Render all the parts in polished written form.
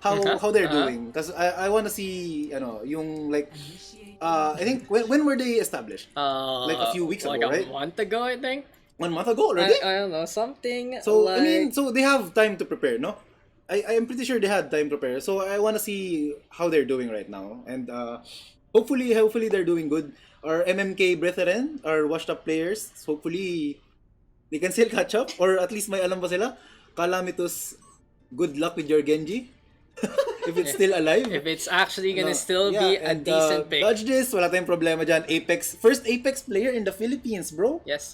how they're doing. Because I want to see, yung like, I think, when were they established? Like a few weeks like ago, a right? month ago, I think. 1 month ago already? I don't know, something So, like... I mean, so they have time to prepare, no? I'm pretty sure they had time to prepare. So, I want to see how they're doing right now. And hopefully they're doing good. Our MMK brethren, our washed up players, hopefully they can still catch up. Or at least may alam ba sila? Calamitos, good luck with your Genji. If it's still alive. If it's actually gonna still Yeah, be a and, decent pick. Dodge this, wala tayong problema dyan. First Apex player in the Philippines, bro. Yes.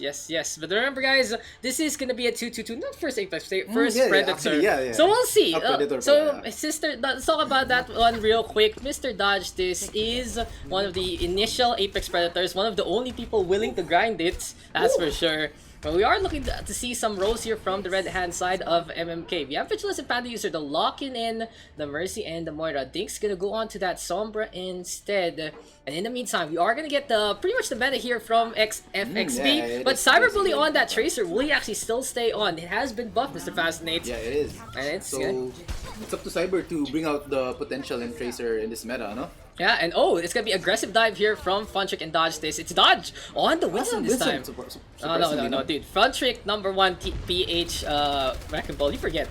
But remember, guys, this is gonna be a 2-2-2, not first Apex player, first Predator. Actually, yeah. So we'll see. Predator So, pala, yeah. sister, let's talk about that one real quick. Mr. Dodge, this is one of the initial Apex Predators, one of the only people willing to grind it, that's for sure. But we are looking to see some roles here from the red-hand side of MMK. We have Vigilance and Panda User, the locking in the Mercy and the Moira. Dink's gonna go on to that Sombra instead. And in the meantime, we are gonna get pretty much the meta here from FXB. But Cyberbully on that Tracer, will he actually still stay on? It has been buffed, Mr. Fascinate. Yeah, it is. And it's so it's up to Cyber to bring out the potential in Tracer in this meta, no? Yeah, and it's gonna be aggressive dive here from Funtrick and Dodge this. It's Dodge on the Winston this time. No, dude. Funtrick #1 PH Wrecking Ball. You forget.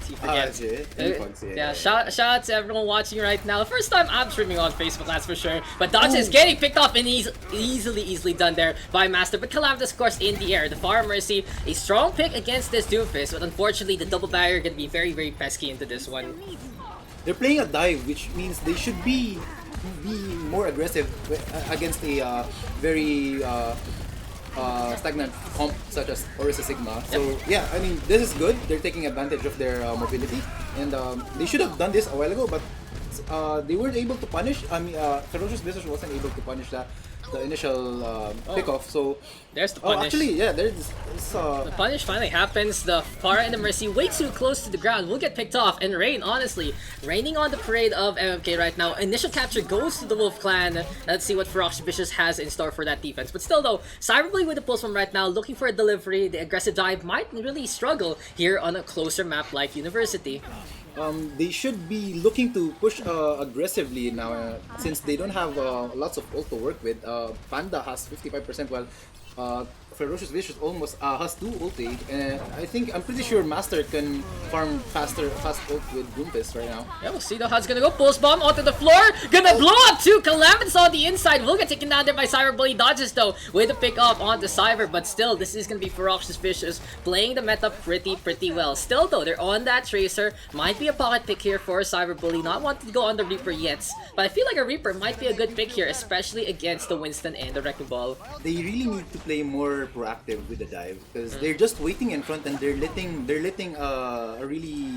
Yeah, shout out to everyone watching right now. First time I'm streaming on Facebook, that's for sure. But Dodge is getting picked off and he's easily done there by Master. But Calamitas, of course, in the air. The Far Mercy, a strong pick against this Doomfist, but unfortunately the double barrier gonna be very, very pesky into this one. They're playing a dive, which means they should be more aggressive against a very stagnant comp such as Oasis Sigma. So yeah, I mean, this is good. They're taking advantage of their mobility, and they should have done this a while ago, but they weren't able to punish. I mean, Ferocious Business wasn't able to punish the initial pickoff. So there's the punish. Actually, yeah, there's the punish finally happens. The Pharah and the Mercy way too close to the ground will get picked off, and Rain, honestly, raining on the parade of MMK right now. Initial capture goes to the Wolf Clan. Let's see what Ferocious Vicious has in store for that defense. But still though, Cyberbully with the pulse from right now, looking for a delivery. The aggressive dive might really struggle here on a closer map like University. They should be looking to push aggressively now since they don't have lots of ult to work with. Panda has 55% while Ferocious Vicious almost has 2 ulti, and I'm pretty sure Master can farm fast ult with Doomfist right now. Yeah, we'll see though how it's gonna go. Pulse bomb onto the floor, gonna blow up too. Calamitas on the inside will get taken down there by Cyberbully. Dodges though with a pick off onto Cyber, but still this is gonna be Ferocious Vicious playing the meta pretty well. Still though, they're on that Tracer. Might be a pocket pick here for Cyberbully, not wanting to go on the Reaper yet, but I feel like a Reaper might be a good pick here, especially against the Winston and the Wrecking Ball. They really need to play more proactive with the dive because they're just waiting in front and they're letting a really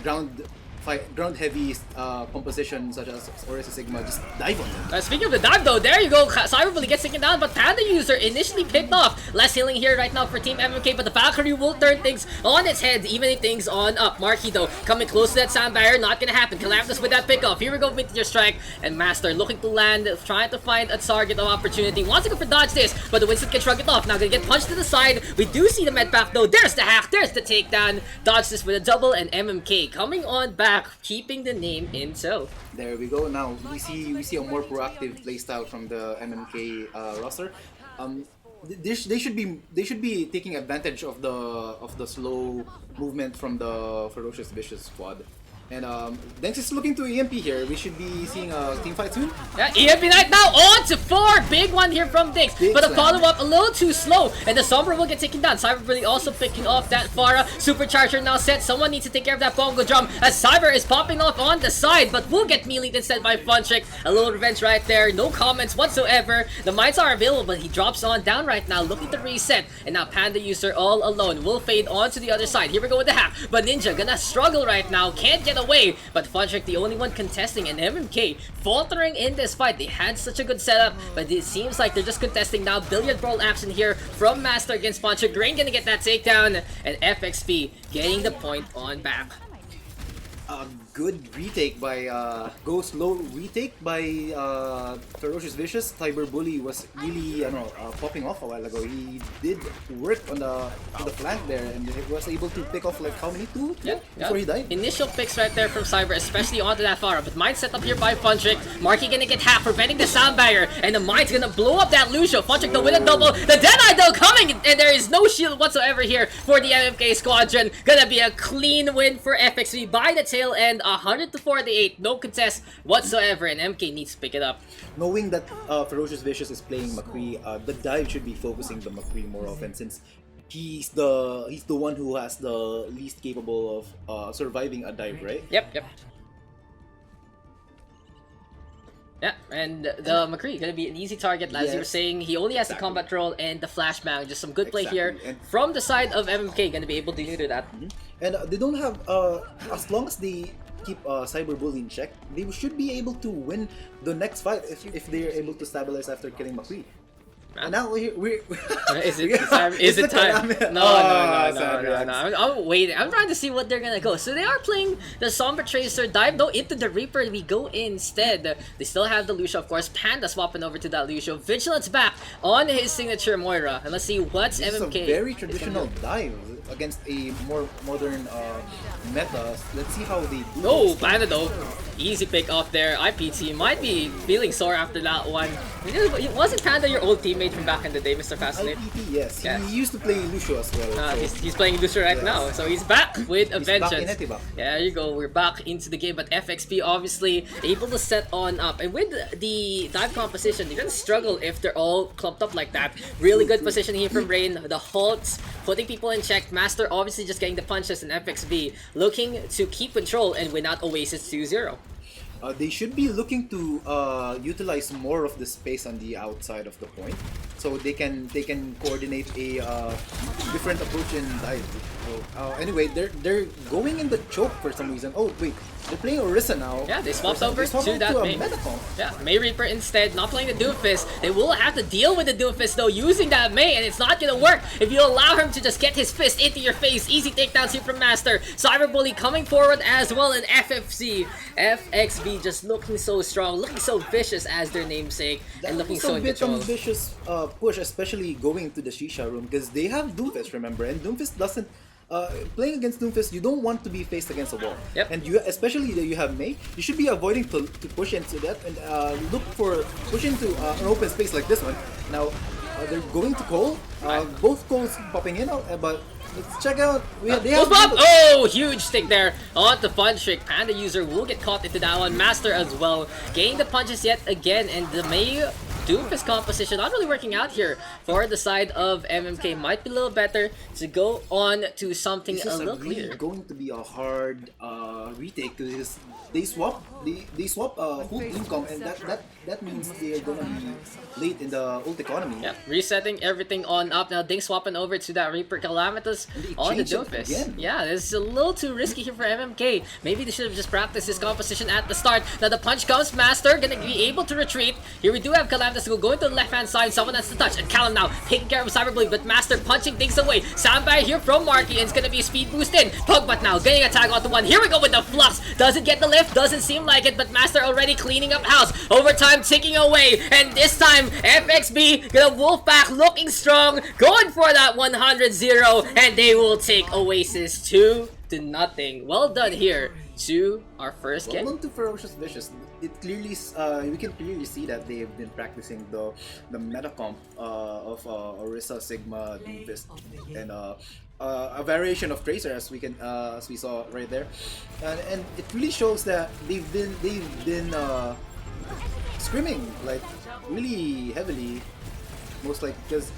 ground heavy composition such as Oasis Sigma just dive on them. Speaking of the dive though, there you go. Cyberbully gets taken down, but Panda User initially picked off. Less healing here right now for Team MMK, but the Valkyrie will turn things on its head, evening things on up. Marky though, coming close to that sound barrier, not gonna happen. Calamitas with that pick off. Here we go, Meteor Strike, and Master looking to land, trying to find a target of opportunity. Wants to go for dodge this, but the Winston can shrug it off. Now gonna get punched to the side. We do see the med pack though. There's the hack, there's the takedown. Dodge this with a double, and MMK coming on back, keeping the name in tow. There we go. Now we see a more proactive playstyle from the MMK roster. They should be taking advantage of the slow movement from the Ferocious Vicious squad. And Daks is looking to EMP here. We should be seeing a team fight soon. Yeah, EMP Knight now on to 4. Big one here from Daks. But the follow-up a little too slow. And the Sombra will get taken down. Cyberbully also picking off that Pharah. Supercharger now set. Someone needs to take care of that bongo drum as Cyber is popping off on the side. But will get meleeed instead by Funtrick. A little revenge right there. No comments whatsoever. The mines are available, but he drops on down right now. Looking to reset. And now Panda User all alone. Will fade on to the other side. Here we go with the hack. But Ninja gonna struggle right now. Can't get away, but Funtrick the only one contesting, and MMK faltering in this fight. They had such a good setup, but it seems like they're just contesting now. Billiard brawl action here from Master against Funtrick. Rain gonna get that takedown, and FXP getting the point on back. good retake by go slow retake by Ferocious Vicious. Tiber Bully was really popping off a while ago. He did work on the flank there and he was able to pick off like how many two before he died. Initial picks right there from Cyber, especially onto that Pharah. But Mind set up here by Funtrick. Marky gonna get half, preventing the sound barrier, and the Mind's gonna blow up that Lucio. Funtrick though with a double. The Deadeye though coming, and there is no shield whatsoever here for the MMK squadron. Gonna be a clean win for FXV by the tail end, 100-48, no contest whatsoever, and MK needs to pick it up. Knowing that Ferocious Vicious is playing McCree, the dive should be focusing the McCree more often since he's the one who has the least capable of surviving a dive, right? Yep. Yeah, and the McCree gonna be an easy target, as you were saying. He only has the combat roll and the flashbang. Just some good play here And from the side of MMK. Gonna be able to do that. And they don't have as long as they keep Cyber Bully in check, they should be able to win the next fight if they're able to stabilize after killing McCree. And now we're is it time? No. I'm waiting. I'm trying to see what they're gonna go. So they are playing the Sombra Tracer dive though into the Reaper. We go instead. They still have the Lucio, of course. Panda swapping over to that Lucio. Vigilance back on his signature Moira. And let's see what's this MMK. is a very traditional dive against a more modern meta. Let's see how they do. Oh, Panda though. Easy pick off there. IPT might be feeling sore after that one. Wasn't Panda your old teammate from back in the day, Mr. Fascinate? IPT, yes. He used to play Lucio as well. He's playing Lucio right now, so he's back with a vengeance. Back in Etiba. Yeah, there you go. We're back into the game, but FXP obviously able to set on up. And with the dive composition, they're gonna struggle if they're all clumped up like that. Really good position here from Rain. The halts, putting people in check. Master obviously just getting the punches, and FXV looking to keep control and win out Oasis 2-0. They should be looking to utilize more of the space on the outside of the point, so they can coordinate a different approach in dive. So, anyway, they're going in the choke for some reason. Oh wait, they're playing Orisa now. Yeah, they swapped over to that May. Yeah, May Reaper instead, not playing the Doomfist. They will have to deal with the Doomfist though, using that May, and it's not gonna work if you allow him to just get his fist into your face. Easy takedowns here from Master. Cyberbully coming forward as well, and FXV just looking so strong, looking so vicious as their namesake, and looking so in control. It's a bit ambitious push, especially going to the Shisha room, because they have Doomfist, remember, and Doomfist doesn't. Playing against Doomfist, you don't want to be faced against a wall. Yep. And especially that you have May, you should be avoiding to push into that and look for push into an open space like this one. Now they're going to Cole. Both Coles popping in, but let's check out. They have oh, huge stick there on the Funtrick. Panda user will get caught into that one. Master as well, getting the punches yet again, and the May Doomfist composition not really working out here for the side of MMK. Might be a little better to go on to something a little clearer. This is going to be a hard retake because they swap hold income, and that means they're gonna be late in the ult economy. Yeah, resetting everything on up now. Ding swapping over to that Reaper Calamitous on the Doomfist. Yeah, this is a little too risky here for MMK. Maybe they should have just practiced this composition at the start. Now the punch comes. Master gonna be able to retreat. Here we do have Calamitous going to the left hand side. Someone has to touch, and Callum now taking care of Cyberbully, but Master punching things away. Soundbite here from Marky, and it's gonna be a speed boost in. Pugbutt now getting a tag onto one. Here we go with the fluffs. Doesn't get the lift, doesn't seem like it, but Master already cleaning up house. Overtime ticking away, and this time FXB gonna wolf back, looking strong, going for that 100-0, and they will take Oasis 2-0. Well done here to our first game. Well done to Ferocious Vicious. It clearly, we can clearly see that they have been practicing the meta comp of Orisa, Sigma, Doomfist, and a variation of Tracer as we saw right there, and it really shows that they've been scrimming like really heavily, most likely because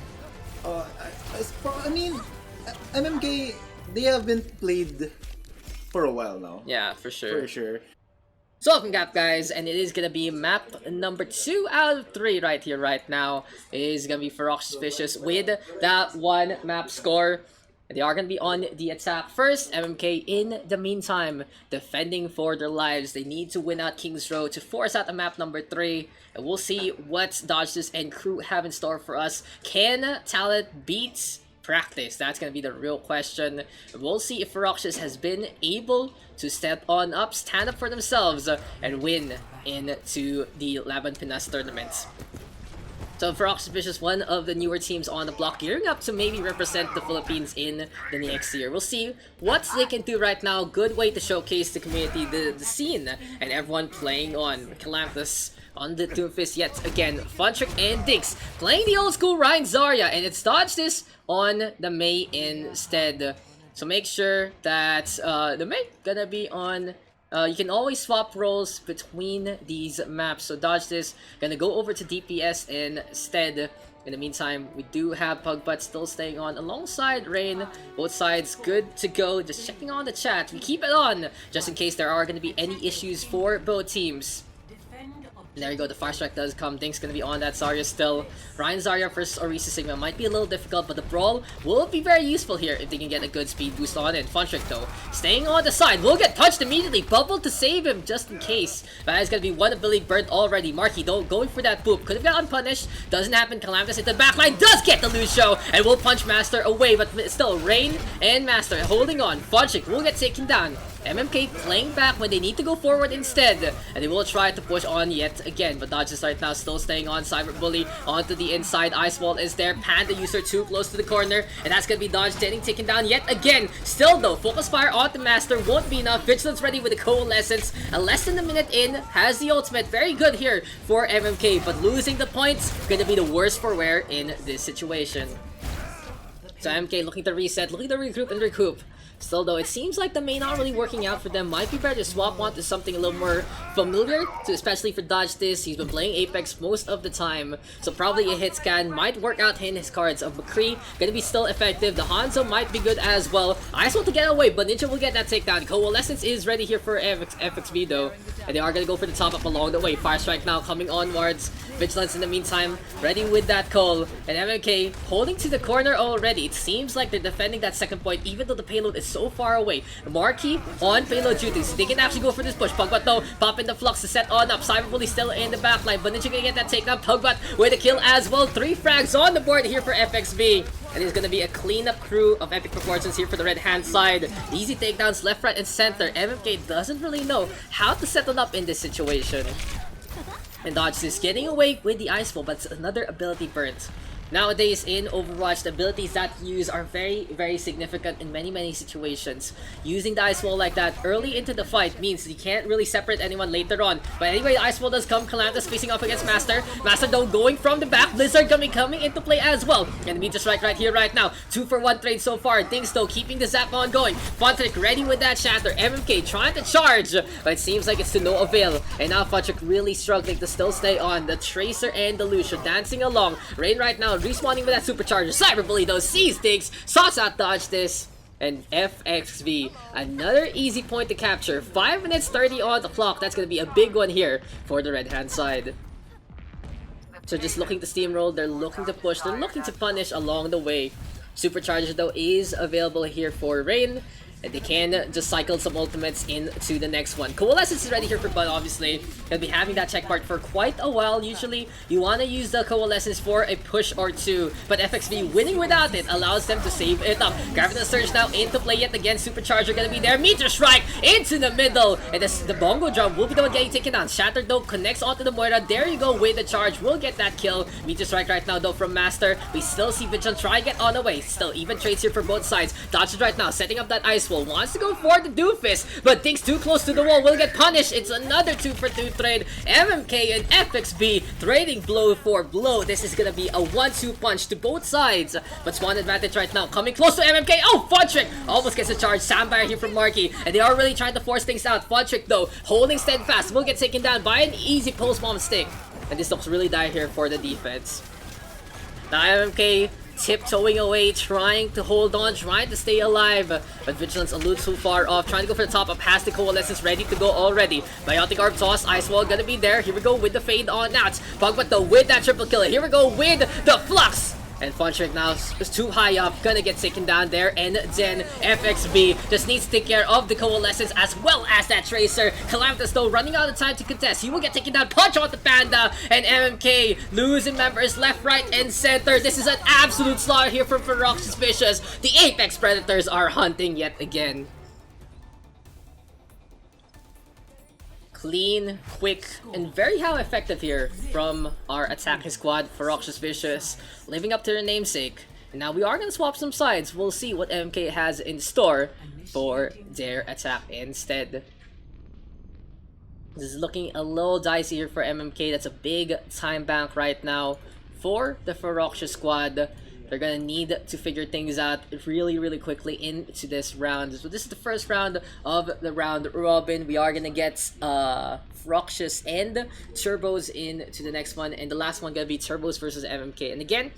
I mean MMK, they have been played for a while now. Yeah, for sure. For sure. So welcome back, guys, and it is gonna be map number 2 out of 3 right here, right now. It is gonna be Ferocious Vicious with that 1 map score. They are gonna be on the attack first. MMK in the meantime defending for their lives. They need to win out King's Row to force out the map number 3, and we'll see what Dodges and crew have in store for us. Can Talent beat practice? That's gonna be the real question. We'll see if Ferocious has been able to step on up, stand up for themselves, and win into the Laban Pinas tournament. So Ferocious is one of the newer teams on the block, gearing up to maybe represent the Philippines in the next year. We'll see what they can do right now. Good way to showcase the community, the scene, and everyone playing on Calanthus on the Doomfist yet again. Funtrick and Daks playing the old school Ryan Zarya, and it's dodged this on the Mei instead. So make sure that the Mei gonna be on. You can always swap roles between these maps. So dodge this. Gonna go over to DPS instead. In the meantime, we do have Pugbutt still staying on alongside Rain. Both sides good to go. Just checking on the chat. We keep it on just in case there are going to be any issues for both teams. And there you go, the Fire Strike does come. Dink's gonna be on that Zarya still. Ryan Zarya versus Oasis Sigma might be a little difficult, but the Brawl will be very useful here if they can get a good speed boost on it. Funtrick though, staying on the side, will get touched immediately. Bubble to save him just in case. That is gonna be one ability burnt already. Marky though, going for that boop. Could have got unpunished. Doesn't happen. Calanthus into the backline, does get the Lucio, and will punch Master away, but still, Rain and Master holding on. Funtrick will get taken down. MMK playing back when they need to go forward instead, and they will try to push on yet again, but Dodges right now still staying on. Cyberbully onto the inside. Ice Wall is there. Panda user too close to the corner, and that's gonna be Dodge getting taken down yet again. Still though, Focus Fire on the Master won't be enough. Vigilance ready with the Coalescence. A less than a minute in, has the ultimate. Very good here for MMK, but losing the points gonna be the worst for wear in this situation. So MMK looking to reset, looking to regroup and recoup. Still though, it seems like the main not really working out for them. Might be better to swap on to something a little more familiar, especially for Dodge this. He's been playing Apex most of the time, so probably a hit scan might work out in his cards. Of McCree, gonna be still effective. The Hanzo might be good as well. Ice want to get away, but Ninja will get that takedown. Coalescence is ready here for FXB though, and they are gonna go for the top up along the way. Fire Strike now coming onwards. Vigilance in the meantime, ready with that call, and MMK holding to the corner already. It seems like they're defending that second point, even though the payload is so far away. Marky on payload duty, so they can actually go for this push. Pugbutt though, popping the flux to set on up. Cyberbully still in the backline, but Ninja gonna get that takedown. Pugbutt with a kill as well. 3 frags on the board here for FXB. And it's gonna be a cleanup crew of epic proportions here for the red hand side. Easy takedowns left, right, and center. MMK doesn't really know how to settle up in this situation. And Dodge is getting away with the Ice Ball, but it's another ability burnt. Nowadays in Overwatch, the abilities that you use are very, very significant in many situations. Using the Ice Wall like that early into the fight means you can't really separate anyone later on. But anyway, the Ice Wall does come. Calanthus facing off against Master. Master though going from the back. Blizzard coming into play as well. And Meteor Strike right here, right now. 2-for-1 trade so far. Things though keeping the zap on going. Funtrick ready with that Shatter. MMK trying to charge, but it seems like it's to no avail. And now Funtrick really struggling to still stay on. The Tracer and the Lucio dancing along. Rain right now respawning with that supercharger. Cyberbully though sees Daks, sauce out dodge this, and FXV another easy point to capture. 5 minutes 30 on the clock. That's gonna be a big one here for the red hand side. So just looking to steamroll, they're looking to push, they're looking to punish along the way. Supercharger though is available here for Rain, and they can just cycle some ultimates into the next one. Coalescence is ready here for Bud, obviously. They'll be having that check part for quite a while. Usually, you want to use the Coalescence for a push or two, but FXV winning without it allows them to save it up. Gravity Surge now into play yet again. Supercharger gonna be there. Meteor Strike into the middle, and the Bongo Drum will be the one getting taken down. Shatter though connects onto the Moira. There you go with the charge. We'll get that kill. Meteor Strike right now though from Master. We still see Vigilance try and get on the way. Still even trades here for both sides. Dodge right now, setting up that Ice Wall. Wants to go for the Doofus, but Dink's too close to the wall. Will get punished. It's another 2-for-2 trade. MMK and FXB trading blow for blow. This is gonna be a 1-2 punch to both sides, but Swan advantage right now coming close to MMK. Oh, Funtrick almost gets a charge. Sandfire here from Marky, and they are really trying to force things out. Funtrick though holding steadfast will get taken down by an easy pulse bomb stick, and this looks really dire here for the defense. Now MMK tiptoeing away, trying to hold on, trying to stay alive, but Vigilance a little too far off, trying to go for the top up, has the Coalescence ready to go already. Biotic Orb toss, Ice Wall gonna be there. Here we go with the fade on Nats. Pugbutt though with that triple kill. Here we go with the Flux. And Funtrick now is too high up, gonna get taken down there, and then FXB just needs to take care of the Coalescence as well as that Tracer. Calamitous though running out of time to contest. He will get taken down, punch on the Panda, and MMK losing members left, right, and center. This is an absolute slaughter here from Ferocious Vicious. The Apex Predators are hunting yet again. Clean, quick, and very how effective here from our attacking squad, Ferocious Vicious, living up to their namesake. And now we are going to swap some sides. We'll see what MMK has in store for their attack instead. This is looking a little dicey here for MMK. That's a big time bank right now for the Ferocious squad. They're gonna need to figure things out really quickly into this round. So this is the first round of the round robin. We are gonna get Ferocious and Turbos into the next one, and the last one gonna be Turbos versus MMK. And again,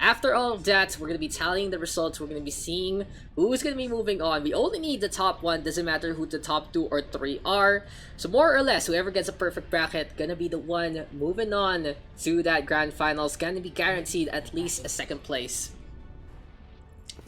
after all of that, we're gonna be tallying the results. We're gonna be seeing who's gonna be moving on. We only need the top one. Doesn't matter who the top 2 or 3 are. So more or less, whoever gets a perfect bracket gonna be the one moving on to that grand finals. Gonna be guaranteed at least a second place.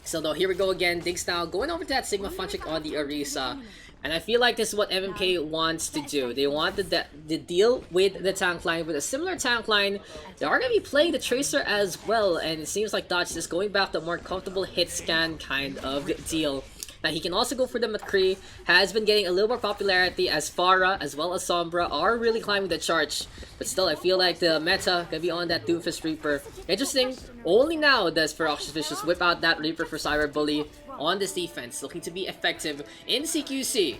So now here we go again. Daks now going over to that Sigma Funtrick on the Orisa. And I feel like this is what MMK wants to do. They want to deal with the tank line with a similar tank line. They are going to be playing the Tracer as well. And it seems like Dodge is going back to a more comfortable hit scan kind of deal. Now he can also go for the McCree. Has been getting a little more popularity as Pharah as well as Sombra are really climbing the charts. But still, I feel like the meta gonna be on that Doomfist Reaper. Interesting, only now does Ferocious Vicious whip out that Reaper for Cyberbully on this defense, looking to be effective in CQC.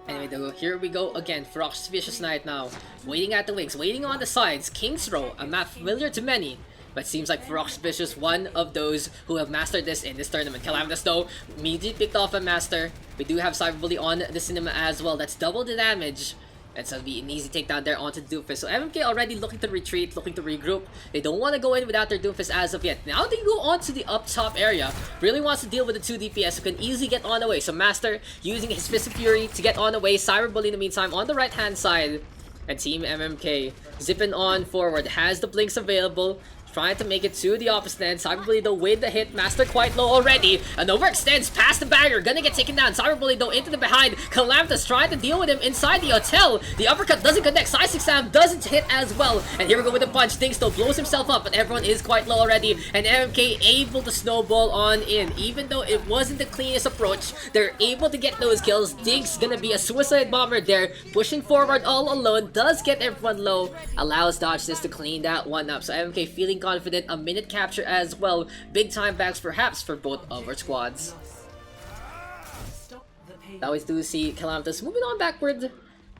Anyway, though, here we go again. Ferocious Vicious Knight now, waiting at the wings, waiting on the sides. King's Row, a map familiar to many. But seems like Ferocious Vicious, one of those who have mastered this in this tournament. Calamitous though, immediately picked off a master. We do have Cyberbully on the Cinema as well. That's double the damage. And so it'll be an easy takedown there onto the Doomfist. So MMK already looking to retreat, looking to regroup. They don't want to go in without their Doomfist as of yet. Now they go on to the up top area. Really wants to deal with the 2 DPS who can easily get on the way. So Master using his Fist of Fury to get on the way. Cyberbully in the meantime on the right hand side. And Team MMK zipping on forward. Has the blinks available. Trying to make it to the opposite end. Cyberbully though with the hit. Master quite low already. And overextends past the barrier. Gonna get taken down. Cyberbully though into the behind. Calamitous trying to deal with him inside the hotel. The uppercut doesn't connect. Psy Sam doesn't hit as well. And here we go with the punch. Daks though blows himself up. But everyone is quite low already. And MMK able to snowball on in. Even though it wasn't the cleanest approach, they're able to get those kills. Daks gonna be a suicide bomber there. Pushing forward all alone. Does get everyone low. Allows Dodge this to clean that one up. So MMK feeling confident, a minute capture as well. Big time backs perhaps for both of our squads. Now we do see Calamitous moving on backward.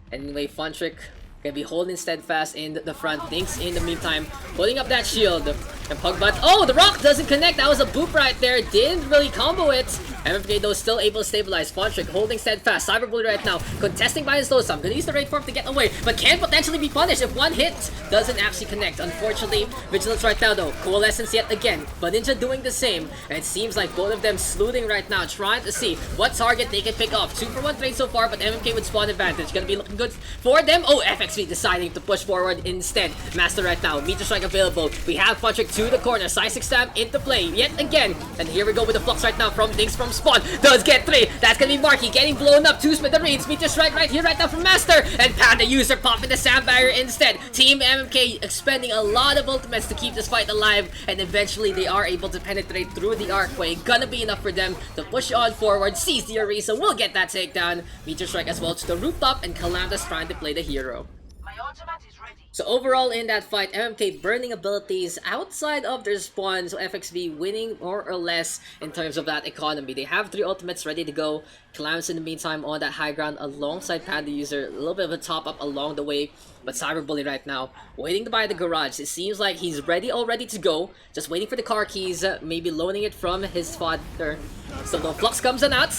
Anyway, Funtrick gonna be holding steadfast in the front. Daks in the meantime holding up that shield. And Pugbutt, oh, the rock doesn't connect. That was a boop right there. Didn't really combo it. MMK though still able to stabilize. Funtrick holding steadfast. Cyberbully right now contesting by his low sum. Gonna use the raid form to get away, but can potentially be punished if one hit doesn't actually connect. Unfortunately, Vigilance right now though. Coalescence yet again, but Ninja doing the same. And it seems like both of them sleuthing right now, trying to see what target they can pick off. 2-for-1 trade so far, but MMK with spawn advantage. Gonna be looking good for them. Oh, FXB deciding to push forward instead. Master right now, Meteor Strike available. We have Funtrick to the corner. Psy Sam into play yet again. And here we go with the flux right now from Daks from spawn. Does get 3. That's gonna be Marky getting blown up. 2 smithereens. Meteor Strike right here right now from Master. And Panda user popping the sand barrier instead. Team MMK expending a lot of ultimates to keep this fight alive. And eventually they are able to penetrate through the archway. Gonna be enough for them to push on forward. Seize the Orisa. Will get that takedown. Meteor Strike as well to the rooftop. And Calamitous trying to play the hero. So overall in that fight, MMK burning abilities outside of their spawn, so FXV winning more or less in terms of that economy. They have 3 ultimates ready to go. Calamitous in the meantime on that high ground alongside Panda user. A little bit of a top up along the way. But Cyberbully right now, waiting to buy the garage. It seems like he's already to go. Just waiting for the car keys, maybe loaning it from his father. So the flux comes on out.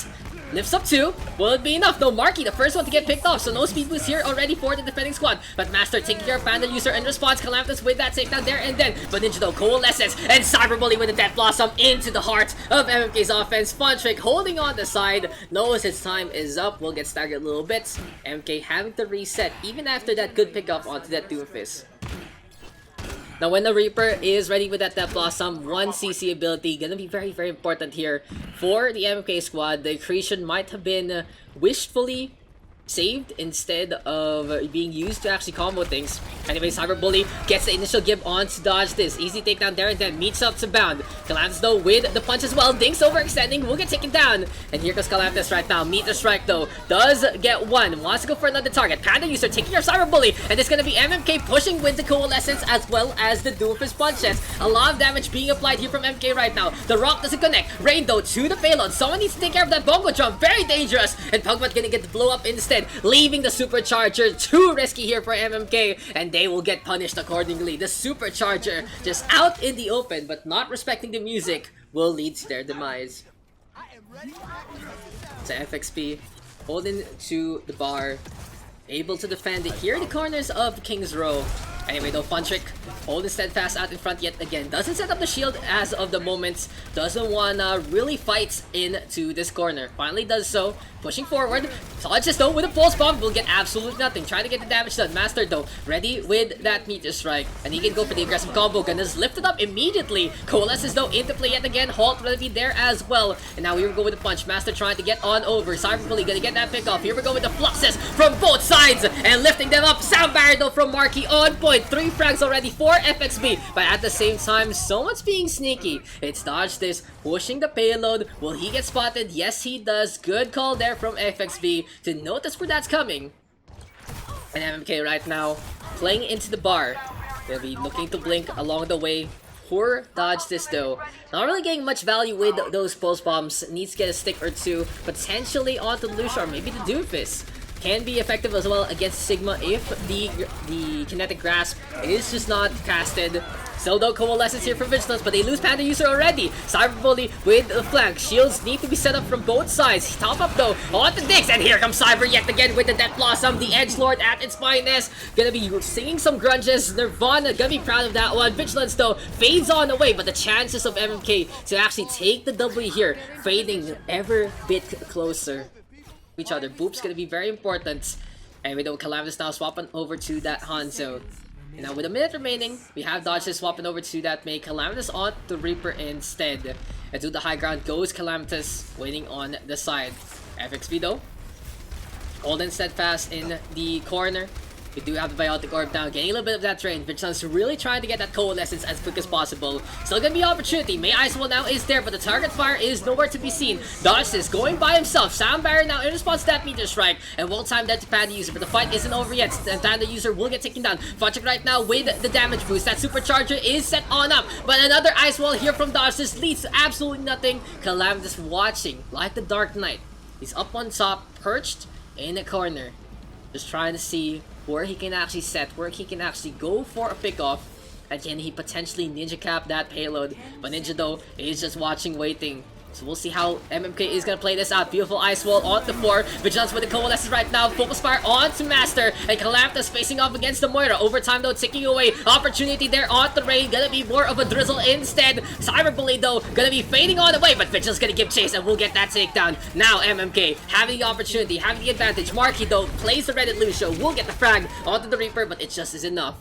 Lifts up 2. Will it be enough? No, Marky, the first one to get picked off. So no speed boost here already for the defending squad. But Master taking care of Panda user in response. Calamitous with that takedown there and then. But Ninja though coalesces. And Cyberbully with the Death Blossom into the heart of MMK's offense. Funtrick holding on the side. Knows his time is up. Will get staggered a little bit. MK having to reset even after that good pickup onto that Doomfist. Now, when the Reaper is ready with that Death Blossom, 1 CC ability, gonna be very, very important here for the MMK squad. The accretion might have been wishfully saved instead of being used to actually combo things. Anyway, Cyber Bully gets the initial give on to dodge this. Easy takedown there and then meets up to Bound. Calamity though with the punch as well. Dinks overextending, will get taken down. And here comes Calamity right now. Meet the strike though. Does get one. Wants to go for another target. Panda user taking care of Cyber Bully. And it's gonna be MMK pushing with the Coalescence as well as the Doofus punches. A lot of damage being applied here from MK right now. The rock doesn't connect. Rain though to the payload. Someone needs to take care of that bongo jump. Very dangerous. And Pugbat gonna get the blow up instead, leaving the Supercharger too risky here for MMK, and they will get punished accordingly. The Supercharger just out in the open, but not respecting the music, will lead to their demise. So FXP holding to the bar, able to defend it here in the corners of King's Row. Anyway though, Funtrick holding steadfast out in front yet again. Doesn't set up the shield as of the moment. Doesn't wanna really fight into this corner. Finally does so. Pushing forward. Dodges though with a pulse bomb. Will get absolutely nothing. Trying to get the damage done. Master though ready with that meteor strike. And he can go for the aggressive combo. Gonna lift it up immediately. Coalesces though into play yet again. Halt gonna be there as well. And now here we go with the punch. Master trying to get on over. Cyber Bully gonna get that pick off. Here we go with the fluxes from both sides. And lifting them up. Sound barrier though from Marky on point. 3 frags already for FXB, but at the same time, someone's being sneaky. It's dodge this, pushing the payload. Will he get spotted? Yes, he does. Good call there from FXB to notice where that's coming. And MMK right now playing into the bar. They'll be looking to blink along the way. Poor dodge this though. Not really getting much value with those pulse bombs. Needs to get a stick or two, potentially onto Lucia or maybe the Doofus. Can be effective as well against Sigma if the kinetic grasp is just not casted. Still though, Coalescence here for Vigilance, but they lose Panda user already. Cyber Bully with the flank. Shields need to be set up from both sides. Top up though on the Dix, and here comes Cyber yet again with the Death Blossom. The Edgelord at its finest. Gonna be singing some grunges. Nirvana gonna be proud of that one. Vigilance though fades on away, but the chances of MMK to actually take the W here fading ever bit closer each other. Boop's gonna be very important. And we know Calamitous now swapping over to that Hanzo. And now with a minute remaining, we have Dodges swapping over to that May. Calamitous on the Reaper instead. And to the high ground goes Calamitous, waiting on the side. FXP though, holding steadfast in the corner. We do have the Biotic Orb now, getting a little bit of that drain. Vigilance really trying to get that Coalescence as quick as possible. Still gonna be opportunity. May Icewall now is there, but the target fire is nowhere to be seen. Dodge this, going by himself. Sound Barrier now in response to that meteor strike. And will time that to Panda user, but the fight isn't over yet. And Panda user will get taken down. Funtrick right now with the damage boost. That Supercharger is set on up. But another Icewall here from Dodge. This leads to absolutely nothing. Calamitous watching like the Dark Knight. He's up on top, perched in the corner. Just trying to see where he can actually set, where he can actually go for a pick-off. And can he potentially ninja cap that payload? But Ninja though is just watching, waiting. So we'll see how MMK is gonna play this out. Beautiful Ice Wall on the 4. Vigilance with the Coalescence right now. Focus Fire on to Master. And Calamitous facing off against the Moira. Overtime though, ticking away. Opportunity there on the Rain. Gonna be more of a drizzle instead. Cyber Bully though, gonna be fading on away. But Vigilance gonna give chase and we'll get that takedown. Now MMK having the opportunity, having the advantage. Marky though plays the Reddit Lucio. Will get the frag onto the Reaper, but it just is enough.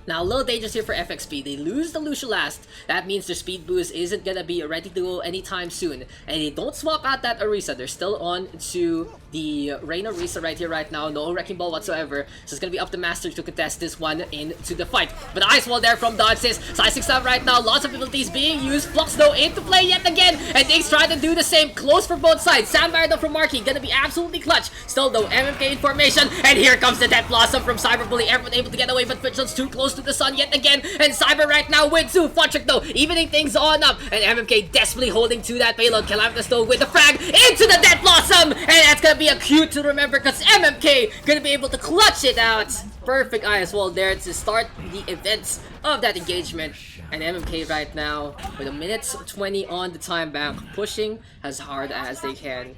Now, a little dangerous here for FXP. They lose the Lucio last. That means their speed boost isn't gonna be ready to go anytime soon. And they don't swap out that Orisa. They're still on to the Rain Orisa right here, right now. No Wrecking Ball whatsoever. So it's gonna be up to Master to contest this one into the fight. But the Ice Wall there from Dodge says, Size 6 up right now. Lots of abilities being used. Flux though into play yet again. And Diggs trying to do the same. Close for both sides. Sound Barrier though from Marky. Gonna be absolutely clutch. Still though, MMK in formation. And here comes the Death Blossom from Cyber Bully. Everyone able to get away, but Vigilance too close to the sun yet again, and Cyber right now with 2. Funtrick though, evening things on up, and MMK desperately holding to that payload. Calamitous though with the frag into the Death Blossom, and that's gonna be a cue to remember because MMK gonna be able to clutch it out. Perfect Ice Wall there to start the events of that engagement. And MMK right now with a minute 20 on the time bank, pushing as hard as they can.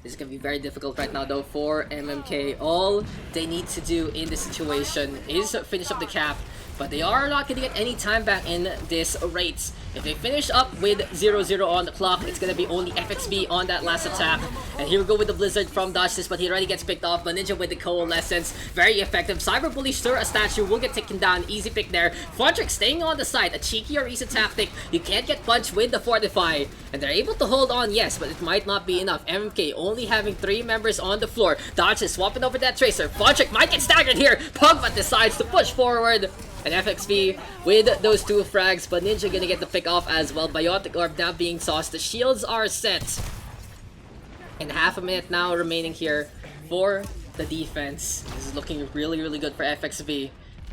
This is going to be very difficult right now though for MMK. All they need to do in this situation is finish up the cap, but they are not going to get any time back in this race. If they finish up with 0-0 on the clock, it's going to be only FXB on that last attack. And here we go with the Blizzard from Dodges, but he already gets picked off. But Ninja with the Coalescence, very effective. Cyberbully, stir a statue, will get taken down. Easy pick there. Fontrick staying on the side, a cheeky or easy tactic. You can't get punched with the Fortify. And they're able to hold on, yes, but it might not be enough. MMK only having 3 members on the floor. Dodges swapping over that Tracer. Fontrick might get staggered here. Pugbat decides to push forward. And FXV with those 2 frags, but Ninja gonna get the pick off as well. Biotic Orb now being sauced. The shields are set. And half a minute now remaining here for the defense. This is looking really, really good for FXV.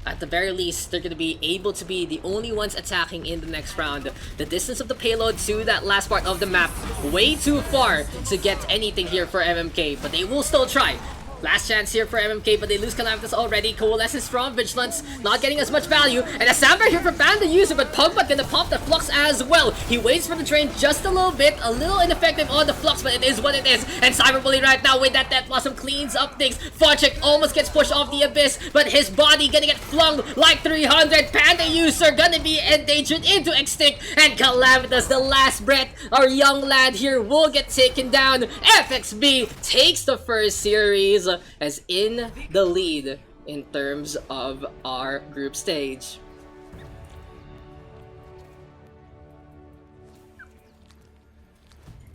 At the very least, they're going to be able to be the only ones attacking in the next round. The distance of the payload to that last part of the map, way too far to get anything here for MMK, but they will still try. Last chance here for MMK, but they lose Calamitas already. Coalescence from Vigilance, not getting as much value. And a Sandbar here for Panda user, but Pugbat gonna pop the Flux as well. He waits for the train just a little bit, a little ineffective on the Flux, but it is what it is. And Cyberbully right now with that Death Blossom cleans up things. Fontrick almost gets pushed off the Abyss, but his body gonna get flung like 300. Panda user gonna be endangered into extinct. And Calamitas, the last breath, our young lad here will get taken down. FXB takes the first series as in the lead in terms of our group stage.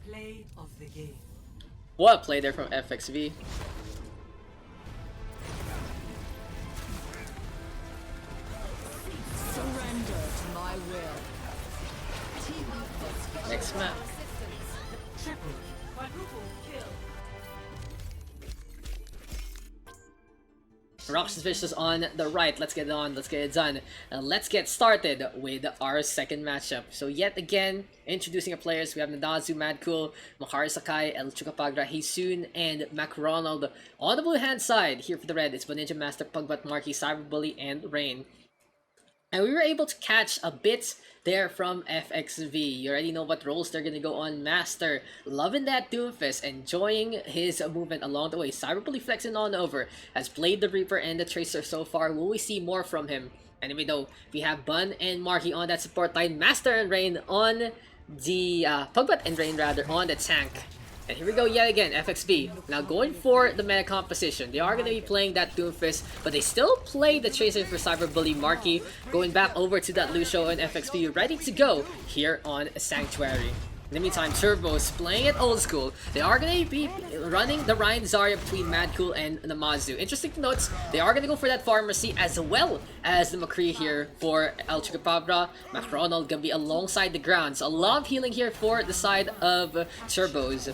Play of the game. What a play there from FXV. Surrender to my will. Next map. Triple, quadruple kill. Roxas Vicious on the right. Let's get it on. Let's get it done. And let's get started with our second matchup. So yet again, introducing our players. We have Nadazu, Madcool, Makari Sakai, El Chukapagra, Hisun, and Mac Ronald. On the blue hand side, here for the red, it's Ninja Master, Pugbat, Marky, Cyberbully, and Rain. And we were able to catch a bit there from FXV. You already know what roles they're gonna go on. Master, loving that Doomfist, enjoying his movement along the way. Cyberbully flexing on over, has played the Reaper and the Tracer so far. Will we see more from him? Anyway though, we have Bun and Marky on that support line. Master and Rain on the, Pugbat and Rain rather, on the tank. And here we go yet again, FXB. Now going for the meta composition. They are going to be playing that Doomfist, but they still play the Tracer for Cyberbully. Marky going back over to that Lucio and FXB ready to go here on Sanctuary. In the meantime, Turbo's playing it old school. They are going to be running the Ryan Zarya between Madcool and Namazu. Interesting to note, they are going to go for that Pharmacy as well as the McCree here for El Chupacabra. Macronald going to be alongside the grounds. A lot of healing here for the side of Turbos.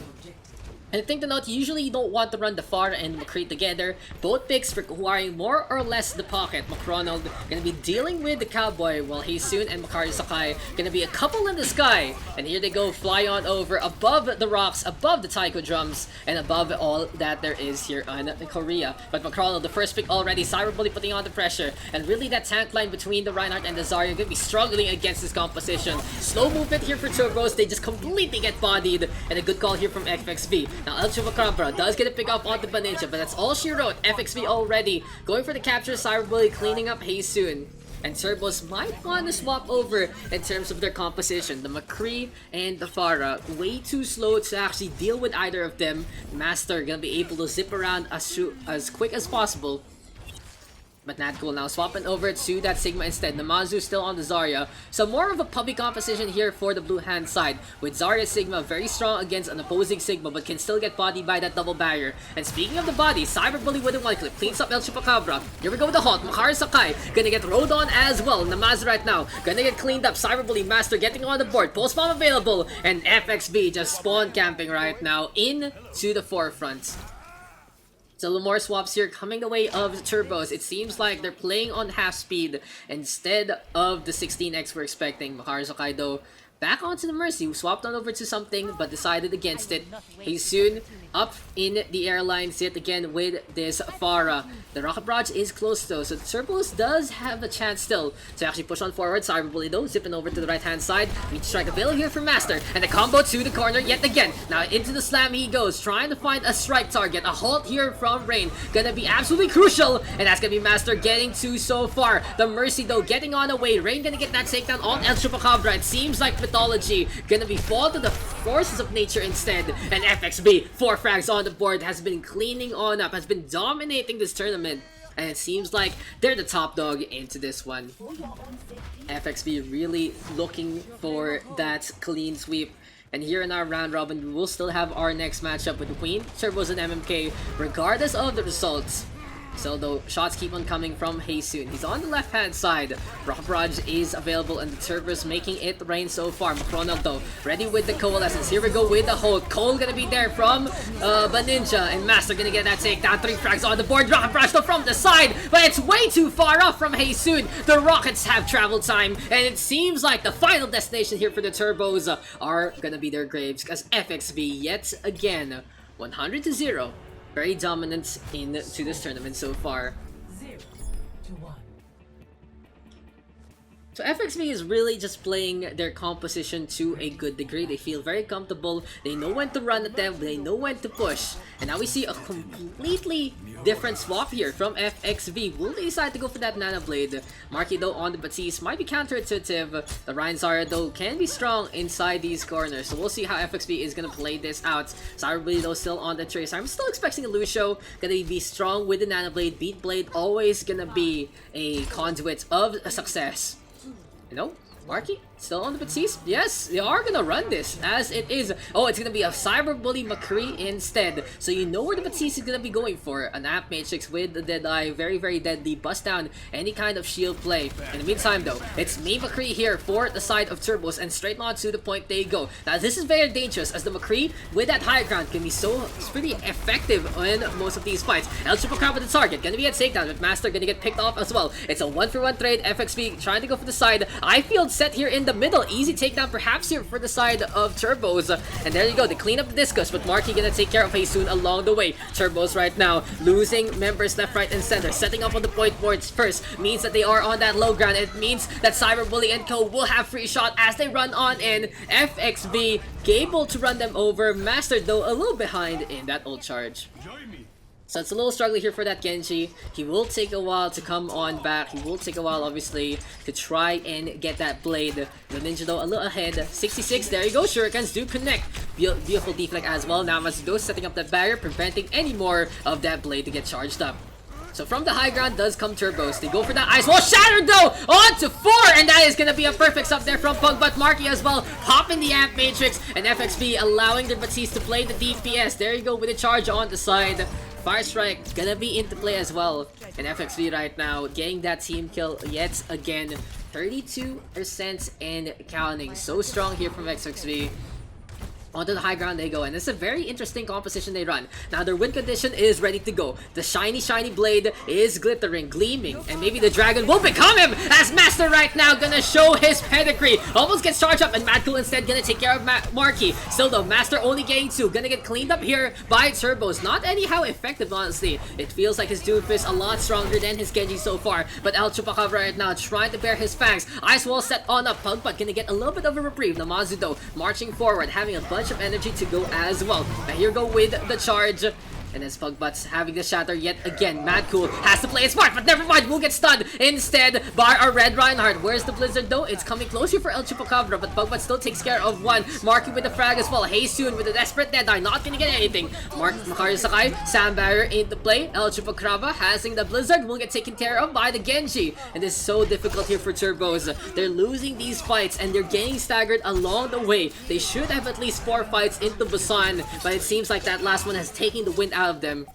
And the thing to note, usually you don't want to run the Pharah and McCree together. Both picks requiring more or less the pocket. Macronald gonna be dealing with the Cowboy, while Hisun and Makari Sakai gonna be a couple in the sky. And here they go, fly on over above the rocks, above the taiko drums, and above all that there is here on Korea. But Macronald, the first pick already, Cyberbully putting on the pressure. And really that tank line between the Reinhardt and the Zarya gonna be struggling against this composition. Slow movement here for Turbos, they just completely get bodied. And a good call here from FXV. Now El Chupacabra does get a pick up onto Baninja, but that's all she wrote. FXV already going for the capture. Cyberbully cleaning up Hisun. And Turbos might want to swap over in terms of their composition. The McCree and the Pharah, way too slow to actually deal with either of them. Master gonna be able to zip around as quick as possible. But Nadcool now swapping over to that Sigma instead. Namazu still on the Zarya. So more of a puppy composition here for the blue hand side. With Zarya Sigma very strong against an opposing Sigma, but can still get bodied by that double barrier. And speaking of the body, Cyberbully with a one clip cleans up El Chupacabra. Here we go with the Hawk. Makari Sakai gonna get rode on as well. Namazu right now gonna get cleaned up. Cyberbully Master getting on the board. Post bomb available. And FXB just spawn camping right now into the forefront. So a little more swaps here coming the way of the Turbos. It seems like they're playing on half speed instead of the 16x we're expecting. Makari Sakai though back onto the Mercy, who swapped on over to something but decided against it. He's soon up in the airlines yet again with this Pharah. The rocket barrage is close though, so Turbos does have a chance still to actually push on forward. Cyberbully though, zipping over to the right hand side. We strike a bill here for Master, and the combo to the corner yet again. Now into the slam he goes, trying to find a strike target. A halt here from Rain, gonna be absolutely crucial, and that's gonna be Master getting to so far. The Mercy though getting on away. Rain gonna get that takedown on El Chupacabra. It seems like Mythology gonna be fall to the forces of nature instead, and FXB 4 frags on the board, has been cleaning on up, has been dominating this tournament, and it seems like they're the top dog into this one. FXB really looking for that clean sweep. And here in our round robin, we will still have our next matchup with the Queen, Turbos, and MMK, regardless of the results. So though, shots keep on coming from Haesoon. He's on the left-hand side. Rocket Barrage is available, and the Turbos making it rain so far. Macronal though, ready with the Coalescence. Here we go with the hold. Cole gonna be there from Baninja, and Master gonna get that takedown. 3 frags on the board. Rocket Barrage though from the side, but it's way too far off from Haesoon. The Rockets have travel time, and it seems like the final destination here for the Turbos are gonna be their graves, because FXB yet again, 100-0. Very dominant into this tournament so far. 0-1. So FXB is really just playing their composition to a good degree. They feel very comfortable. They know when to run at them. They know when to push. And now we see a completely different swap here from FXB. Will they decide to go for that Nano Blade? Marky though on the Batiste might be counterintuitive. The Ryan Zara though can be strong inside these corners. So we'll see how FXB is going to play this out. Cyberbully though still on the trace. I'm still expecting a Lucio. Gonna be strong with the Nano Blade. Beat Blade always gonna be a conduit of a success. You know, Marky still on the Batiste? Yes, they are gonna run this as it is. Oh, it's gonna be a Cyberbully McCree instead. So you know where the Batiste is gonna be going for. An Amp Matrix with the Deadeye. Very, very deadly. Bust down any kind of shield play. In the meantime though, it's me McCree here for the side of Turbos, and straight on to the point they go. Now this is very dangerous, as the McCree with that high ground can be so pretty effective in most of these fights. El Chupacabra with the target. Gonna be a takedown, with Master gonna get picked off as well. It's a 1-for-1 trade. FXB trying to go for the side. I feel set here in the middle. Easy takedown perhaps here for the side of Turbos. And there you go, they clean up the discus, but Marky gonna take care of Haesoon along the way. Turbos right now losing members left, right, and center. Setting up on the point boards first means that they are on that low ground. It means that Cyberbully and Co will have free shot as they run on in. FXB able to run them over. Master though a little behind in that ult charge. So it's a little struggling here for that Genji. He will take a while to come on back. He will take a while, obviously, to try and get that blade. The Ninja, though, a little ahead. 66, there you go. Shurikens do connect. Beautiful deflect as well. Now Masudo setting up that barrier, preventing any more of that blade to get charged up. So from the high ground does come Turbos. They go for that Ice Wall. Shattered though! On to 4! And that is going to be a perfect sub there from Pug, but Marky as well. Popping the Amp Matrix. And FXB allowing their Batiste to play the DPS. There you go with a charge on the side. Fire Strike gonna be into play as well. And FXB right now getting that team kill yet again. 32% and counting. So strong here from FXB. Onto the high ground they go, and it's a very interesting composition they run. Now their win condition is ready to go. The shiny blade is glittering, gleaming, and maybe the dragon will become him, as Master right now gonna show his pedigree. Almost gets charged up, and Mad Cool instead gonna take care of Marky. Still though, Master only getting 2, gonna get cleaned up here by Turbos. Not anyhow effective, honestly. It feels like his Doomfist a lot stronger than his Genji so far, but El Chupacabra right now trying to bear his fangs. Ice Wall set on up, Pug, but gonna get a little bit of a reprieve. Namazu though marching forward, having a bunch of energy to go as well. Now here go with the charge. And as Pugbut's having the shatter yet again, Mad Cool has to play it smart, but never mind, we'll get stunned instead by our Red Reinhardt. Where's the Blizzard though? It's coming closer for El Chupacabra, but Pugbut still takes care of one. Marky with the frag as well. Haesoon with a desperate Deadeye, not gonna get anything. Makari Sakai, Sam Barrier into play. El Chupacabra having the Blizzard will get taken care of by the Genji. And it's so difficult here for Turbos. They're losing these fights and they're getting staggered along the way. They should have at least 4 fights into Busan, but it seems like that last one has taken the wind out of them.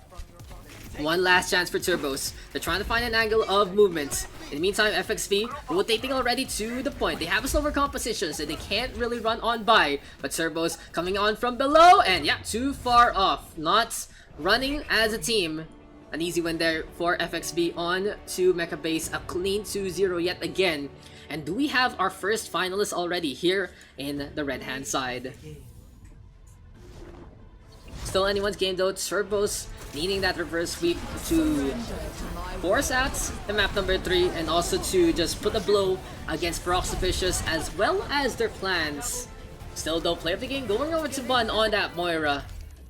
One last chance for Turbos. They're trying to find an angle of movement. In the meantime, FXB rotating already to the point. They have a slower composition, so they can't really run on by. But Turbos coming on from below, and yeah, too far off. Not running as a team. An easy win there for FXB on to Mecha Base. A clean 2-0 yet again. And do we have our first finalist already here in the red hand side? Still anyone's game though. Turbos needing that reverse sweep to force out the map number 3 and also to just put a blow against Proxipicious as well as their plans. Still though, play of the game going over to Bun on that Moira.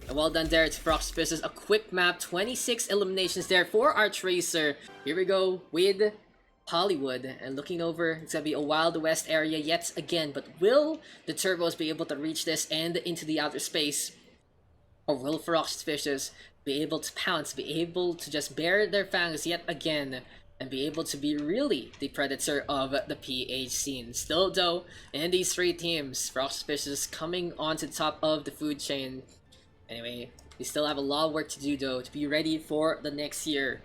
And well done there to Proxipicious. A quick map, 26 eliminations there for our Tracer. Here we go with Hollywood, and looking over, it's gonna be a Wild West area yet again, but will the Turbos be able to reach this and into the outer space? Or will Proxipicious be able to pounce, be able to just bare their fangs yet again, and be able to be really the predator of the PH scene? Still though, in these 3 teams, Proxipicious coming onto the top of the food chain. Anyway, we still have a lot of work to do though, to be ready for the next year.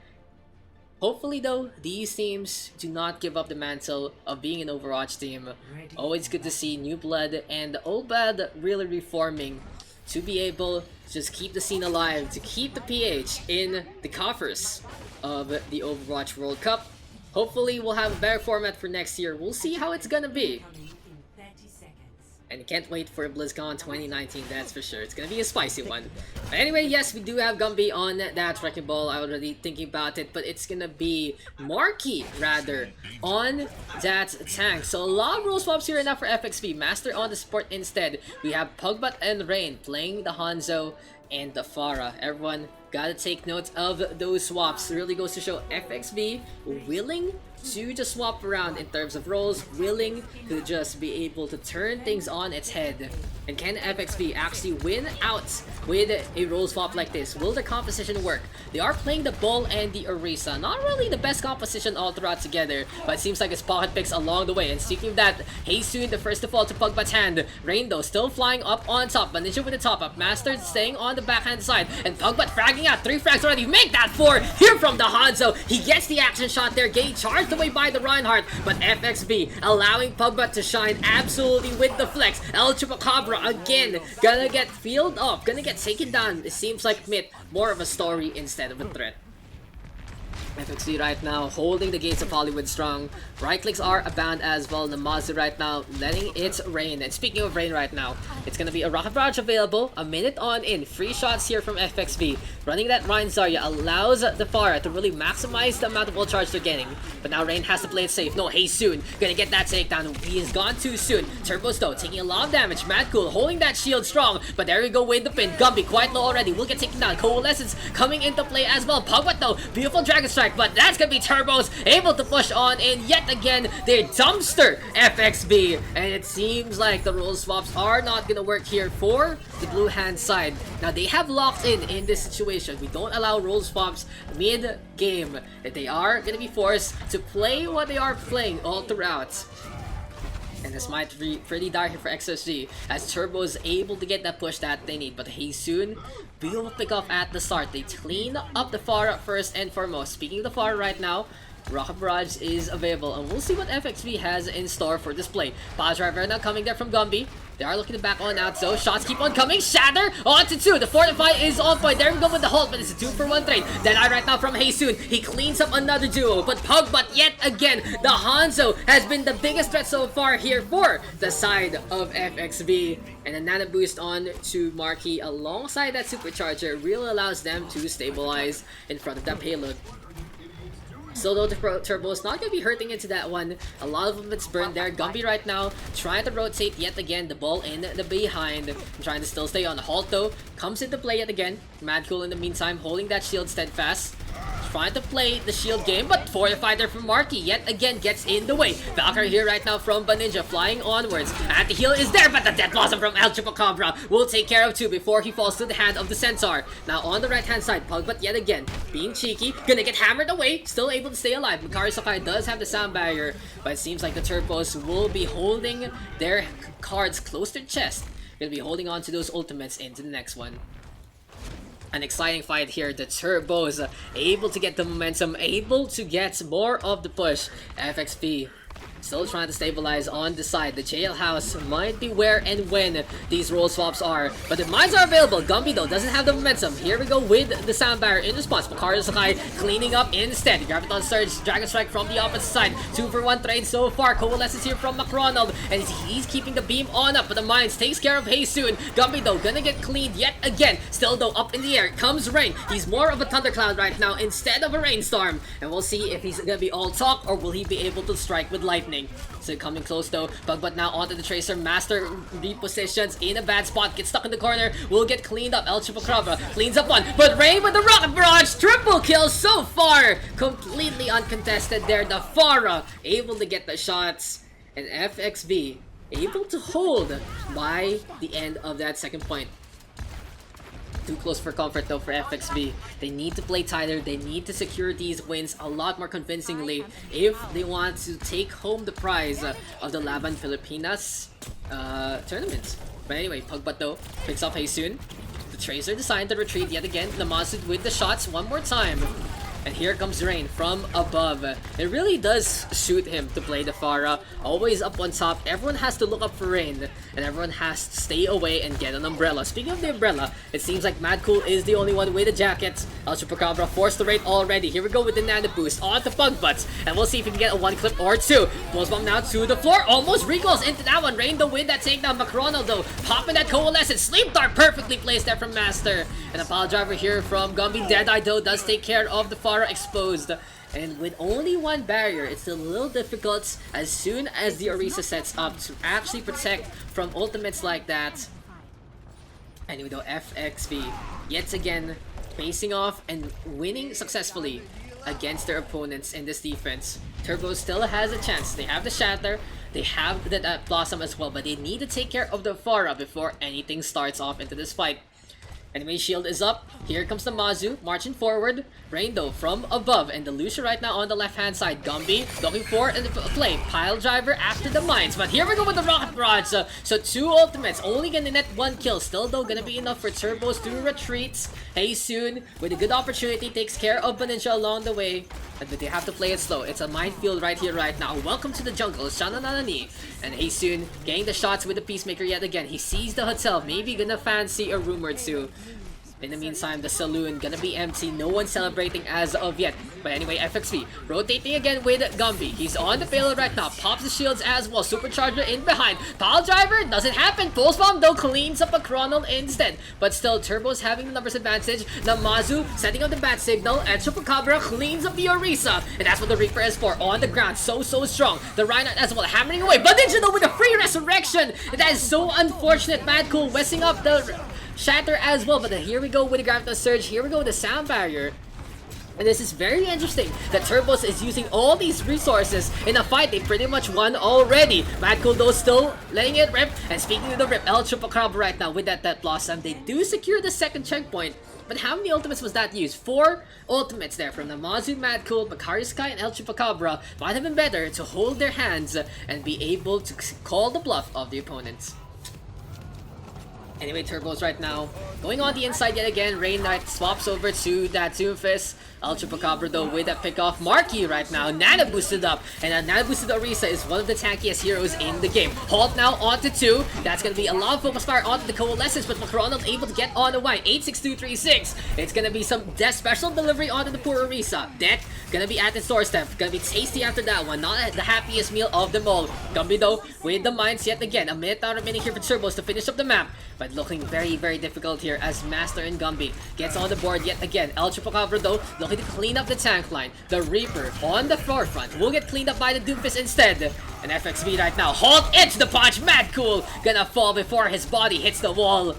Hopefully though, these teams do not give up the mantle of being an Overwatch team. Always good to see new blood and old blood really reforming to be able to just keep the scene alive, to keep the PH in the coffers of the Overwatch World Cup. Hopefully we'll have a better format for next year. We'll see how it's gonna be. And can't wait for BlizzCon 2019, that's for sure. It's gonna be a spicy one. But anyway, yes, we do have Gumby on that Wrecking Ball. I was already thinking about it, but it's gonna be Marky, rather, on that tank. So a lot of role swaps here right now for FXP. Master on the support instead. We have Pugbot and Rain playing the Hanzo and the Pharah. Everyone gotta take note of those swaps. It really goes to show FXB willing to just swap around in terms of roles, willing to just be able to turn things on its head. And can FXB actually win out with a role swap like this? Will the composition work? They are playing the Bull and the Orisa. Not really the best composition all throughout together, but it seems like it's pocket picks along the way. And speaking of that, Soon, the first to fall to Pugbot's hand. Rain though still flying up on top. Ninja with the top up. Master staying on the backhand side. And Pugbot fragging out. 3 frags already. Make that 4 here from the Hanzo. He gets the action shot there. Getting charged away by the Reinhardt. But FXB allowing Pugbot to shine absolutely with the flex. El Chupacabra again gonna get peeled off, gonna get taken down. It seems like Myth more of a story instead of a threat. FXB right now holding the gates of Hollywood strong. Right clicks are abound as well. Namazu right now letting it rain. And speaking of rain right now, it's gonna be a Rocket Barrage available. A minute on in. Free shots here from FXB. Running that Ryan Zarya allows the Pharah to really maximize the amount of ult charge they're getting. But now Rain has to play it safe. No, Soon gonna get that takedown. He is gone too soon. Turbos though taking a lot of damage. Mad Cool holding that shield strong. But there we go with the pin. Gumby quite low already. Will get taken down. Coalescence coming into play as well. Pugbot though. Beautiful Dragon Strike. But that's gonna be Turbos able to push on in yet again. They dumpster FXB. And it seems like the role swaps are not gonna work here for the blue hand side. Now they have locked in this situation. We don't allow role swaps mid-game. That they are gonna be forced to play what they are playing all throughout. And this might be pretty dark here for XSG as Turbo is able to get that push that they need. But Soon be able to pick off at the start. They clean up the Pharah first and foremost. Speaking of the Pharah right now, Rocket Barrage is available, and we'll see what FXB has in store for this play. Power Driver now coming there from Gumby. They are looking to back on out, so shots keep on coming. Shatter onto 2. The Fortify is on point. There we go with the hold, but it's a 2-for-1 trade. Deadeye right now from Soon. He cleans up another duo, but Pugbot yet again. The Hanzo has been the biggest threat so far here for the side of FXB. And a nano boost on to Marky alongside that supercharger really allows them to stabilize in front of that payload. So though the Turbo is not going to be hurting into that one. A lot of them it's burned there. Gumby right now trying to rotate yet again the ball in the behind. Trying to still stay on the halt though. Comes into play yet again. Mad Cool in the meantime holding that shield steadfast. Trying to play the shield game, but Fortified there from Marky yet again gets in the way. Valkyrie here right now from Baninja flying onwards. Anti-heal is there, but the Death Blossom from El Chupacabra will take care of 2 before he falls to the hand of the Centaur. Now on the right hand side, Pugbot yet again being cheeky, gonna get hammered away, still able to stay alive. Mikari Sakai does have the sound barrier, but it seems like the Turbos will be holding their cards close to their chest. Gonna be holding on to those ultimates into the next one. An exciting fight here. The Turbos able to get the momentum, able to get more of the push. FXP Still trying to stabilize on the side. The jailhouse might be where and when these role swaps are. But the mines are available. Gumby though doesn't have the momentum. Here we go with the sound barrier in response. Makaru Sakai cleaning up instead. Graviton Surge, Dragon Strike from the opposite side. 2-for-1 trade so far. Coalesces here from McRonald. And he's keeping the beam on up. But the mines takes care of Haysoon. Gumby though gonna get cleaned yet again. Still though up in the air comes Rain. He's more of a thundercloud right now instead of a rainstorm. And we'll see if he's gonna be all talk or will he be able to strike with lightning. So coming close though, but now onto the Tracer. Master repositions in a bad spot, gets stuck in the corner, will get cleaned up. El Chupacabra cleans up one, but Rain with the rocket barrage, triple kill so far, completely uncontested there. The Farah able to get the shots, and FXB able to hold by the end of that second point. Too close for comfort though for FXB. They need to play tighter. They need to secure these wins a lot more convincingly if they want to take home the prize of the Laban Filipinas tournament. But anyway, Pugbutt though picks up Haysoon. The Tracer decided to retreat yet again. Lamazud with the shots one more time. And here comes Rain from above. It really does suit him to play the Farah. Always up on top. Everyone has to look up for Rain. And everyone has to stay away and get an umbrella. Speaking of the umbrella, it seems like Mad Cool is the only one with a jacket. El Chupacabra forced the rate already. Here we go with the Nano Boost on the Pugbutt. And we'll see if he can get a one clip or two. Pulse Bomb now to the floor. Almost recalls into that one. Rain though with that takedown. Macrono though popping that Coalescence. Sleep Dart perfectly placed there from Master. And a pile driver here from Gumby. Deadeye though does take care of the Farah exposed. And with only one barrier, it's a little difficult as soon as the Orisa sets up to actually protect from ultimates like that. Anyway though, FXV yet again facing off and winning successfully against their opponents in this defense. Turbo still has a chance. They have the Shatter, they have the Blossom as well, but they need to take care of the Farah before anything starts off into this fight. Enemy shield is up. Here comes the Mazu marching forward. Rain though from above, and the Lucia right now on the left hand side. Gumby looking for a play. Pile driver after the mines, but here we go with the rocket barrage. So two ultimates only gonna net one kill. Still though gonna be enough for Turbos to retreat. Haysoon with a good opportunity takes care of Baninja along the way. But they have to play it slow. It's a minefield right here, right now. Welcome to the jungle, Shananani. And Haysoon getting the shots with the Peacemaker yet again. He sees the hotel, maybe gonna fancy a room or two. In the meantime, the saloon gonna be empty. No one celebrating as of yet. But anyway, FXV rotating again with Gumby. He's on the payload right now. Pops the shields as well. Supercharger in behind. Pile driver doesn't happen. Pulse Bomb though cleans up a Chronal instead. But still, Turbo's having the numbers advantage. Namazu setting up the bat signal. And Chupacabra cleans up the Orisa. And that's what the Reaper is for. On the ground. So strong. The Reinhardt as well hammering away. But Ninja with a free resurrection. That is so unfortunate. Mad Cool messing up the Shatter as well, but then here we go with the Graviton Surge, here we go with the Sound Barrier. And this is very interesting that Turbos is using all these resources in a fight they pretty much won already. Mad Cool though still letting it rip, and speaking of the rip, El Chupacabra right now with that Blossom, they do secure the second checkpoint. But how many ultimates was that used? 4 ultimates there from the Mazu, Mad Cool, Macari Sky, and El Chupacabra. Might have been better to hold their hands and be able to call the bluff of the opponents. Anyway, Turbos right now going on the inside yet again. Rain Knight swaps over to that Doomfist. El Chupacabra though with that pick off. Marky right now nano boosted up, and a nano boosted Orisa is one of the tankiest heroes in the game. Halt now onto 2. That's gonna be a lot of focus fire onto the Coalescence, but Macronald able to get on the white. 86236. It's gonna be some special delivery onto the poor Orisa. Death gonna be at its doorstep. Gonna be tasty after that one. Not the happiest meal of them all. Gumby though with the mines yet again. A minute now remaining here for Turbos to finish up the map, but looking very difficult here as Master and Gumby gets on the board yet again. El Chupacabra though looking to clean up the tank line. The Reaper on the forefront will get cleaned up by the Doomfist instead. And FXV right now, halt it! The punch! Mad Cool gonna fall before his body hits the wall.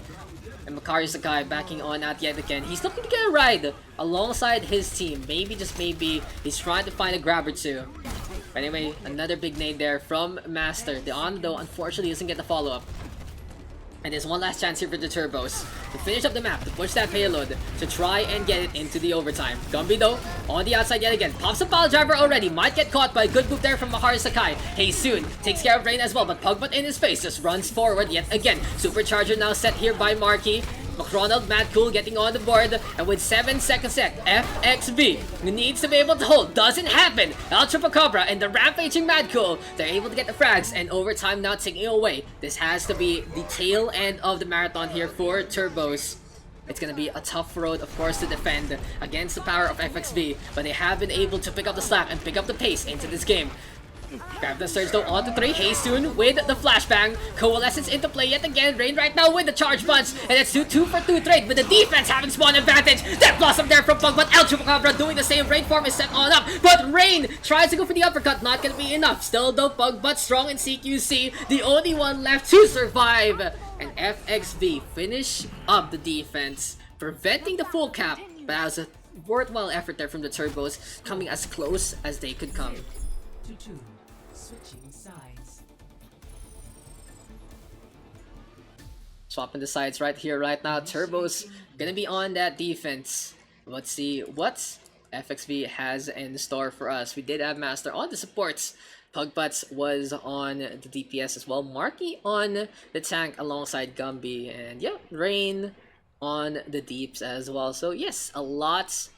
And Macari Sakai backing on out yet again. He's looking to get a ride alongside his team. Maybe, just maybe, he's trying to find a grab or two. Anyway, another big nade there from Master. The On though unfortunately doesn't get the follow-up. And there's one last chance here for the Turbos to finish up the map, to push that payload, to try and get it into the overtime. Gumby though, on the outside yet again, pops a pile driver already, might get caught by a good move there from Mahari Sakai. Haysoon takes care of Rain as well, but Pugbutt in his face just runs forward yet again. Supercharger now set here by Marky. McRonald, Mad Cool getting on the board, and with 7 seconds left, FXB needs to be able to hold. Doesn't happen. El Chupacabra and the rampaging Mad Cool, they're able to get the frags, and overtime now taking away. This has to be the tail end of the marathon here for Turbos. It's gonna be a tough road, of course, to defend against the power of FXB, but they have been able to pick up the slack and pick up the pace into this game. Grab the surge though onto 3. Haystun with the flashbang. Coalescence into play yet again. Rain right now with the charge punch. And it's 2 for 2 trade with the defense having spawn advantage. Death Blossom there from Pug, but El Chupacabra doing the same. Rain form is set on up. But Rain tries to go for the uppercut. Not gonna be enough. Still though Pug, but strong in CQC. The only one left to survive. And FXV finish up the defense, preventing the full cap. But that was a worthwhile effort there from the Turbos, coming as close as they could come. To 2. Switching sides. Swapping the sides right here, right now. Turbos gonna be on that defense. Let's see what FXB has in store for us. We did have Master on the supports. Pugbutts was on the DPS as well. Marky on the tank alongside Gumby. And yeah, Rain on the deeps as well. So yes, a lot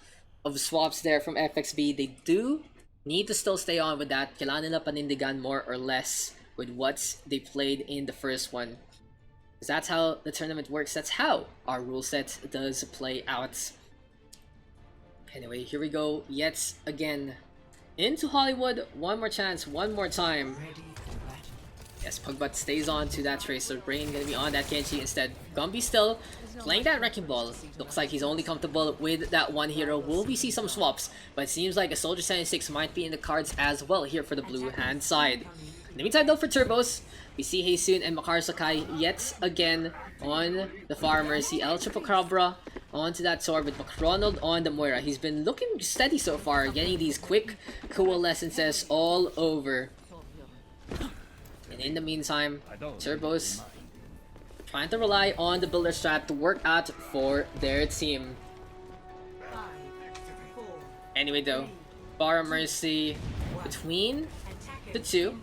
of swaps there from FXB. They do need to still stay on with that. Kailangan nila panindigan more or less with what they played in the first one. Because that's how the tournament works. That's how our rule set does play out. Anyway, here we go yet again. Into Hollywood. One more chance. One more time. Ready for battle. Yes, Pugbutt stays on to that Tracer. Brain gonna be on that Genji instead. Gumby still playing that Wrecking Ball. Looks like he's only comfortable with that one hero. Will we see some swaps? But it seems like a Soldier 76 might be in the cards as well here for the blue hand side. In the meantime though, for Turbos, we see Haystun and Makar Sakai yet again on the Farmers. See El Chupacabra onto that sword with McRonald on the Moira. He's been looking steady so far, getting these quick coalescences all over. And in the meantime, Turbos trying to rely on the builder strat to work out for their team. Anyway though, Bar Mercy between the two.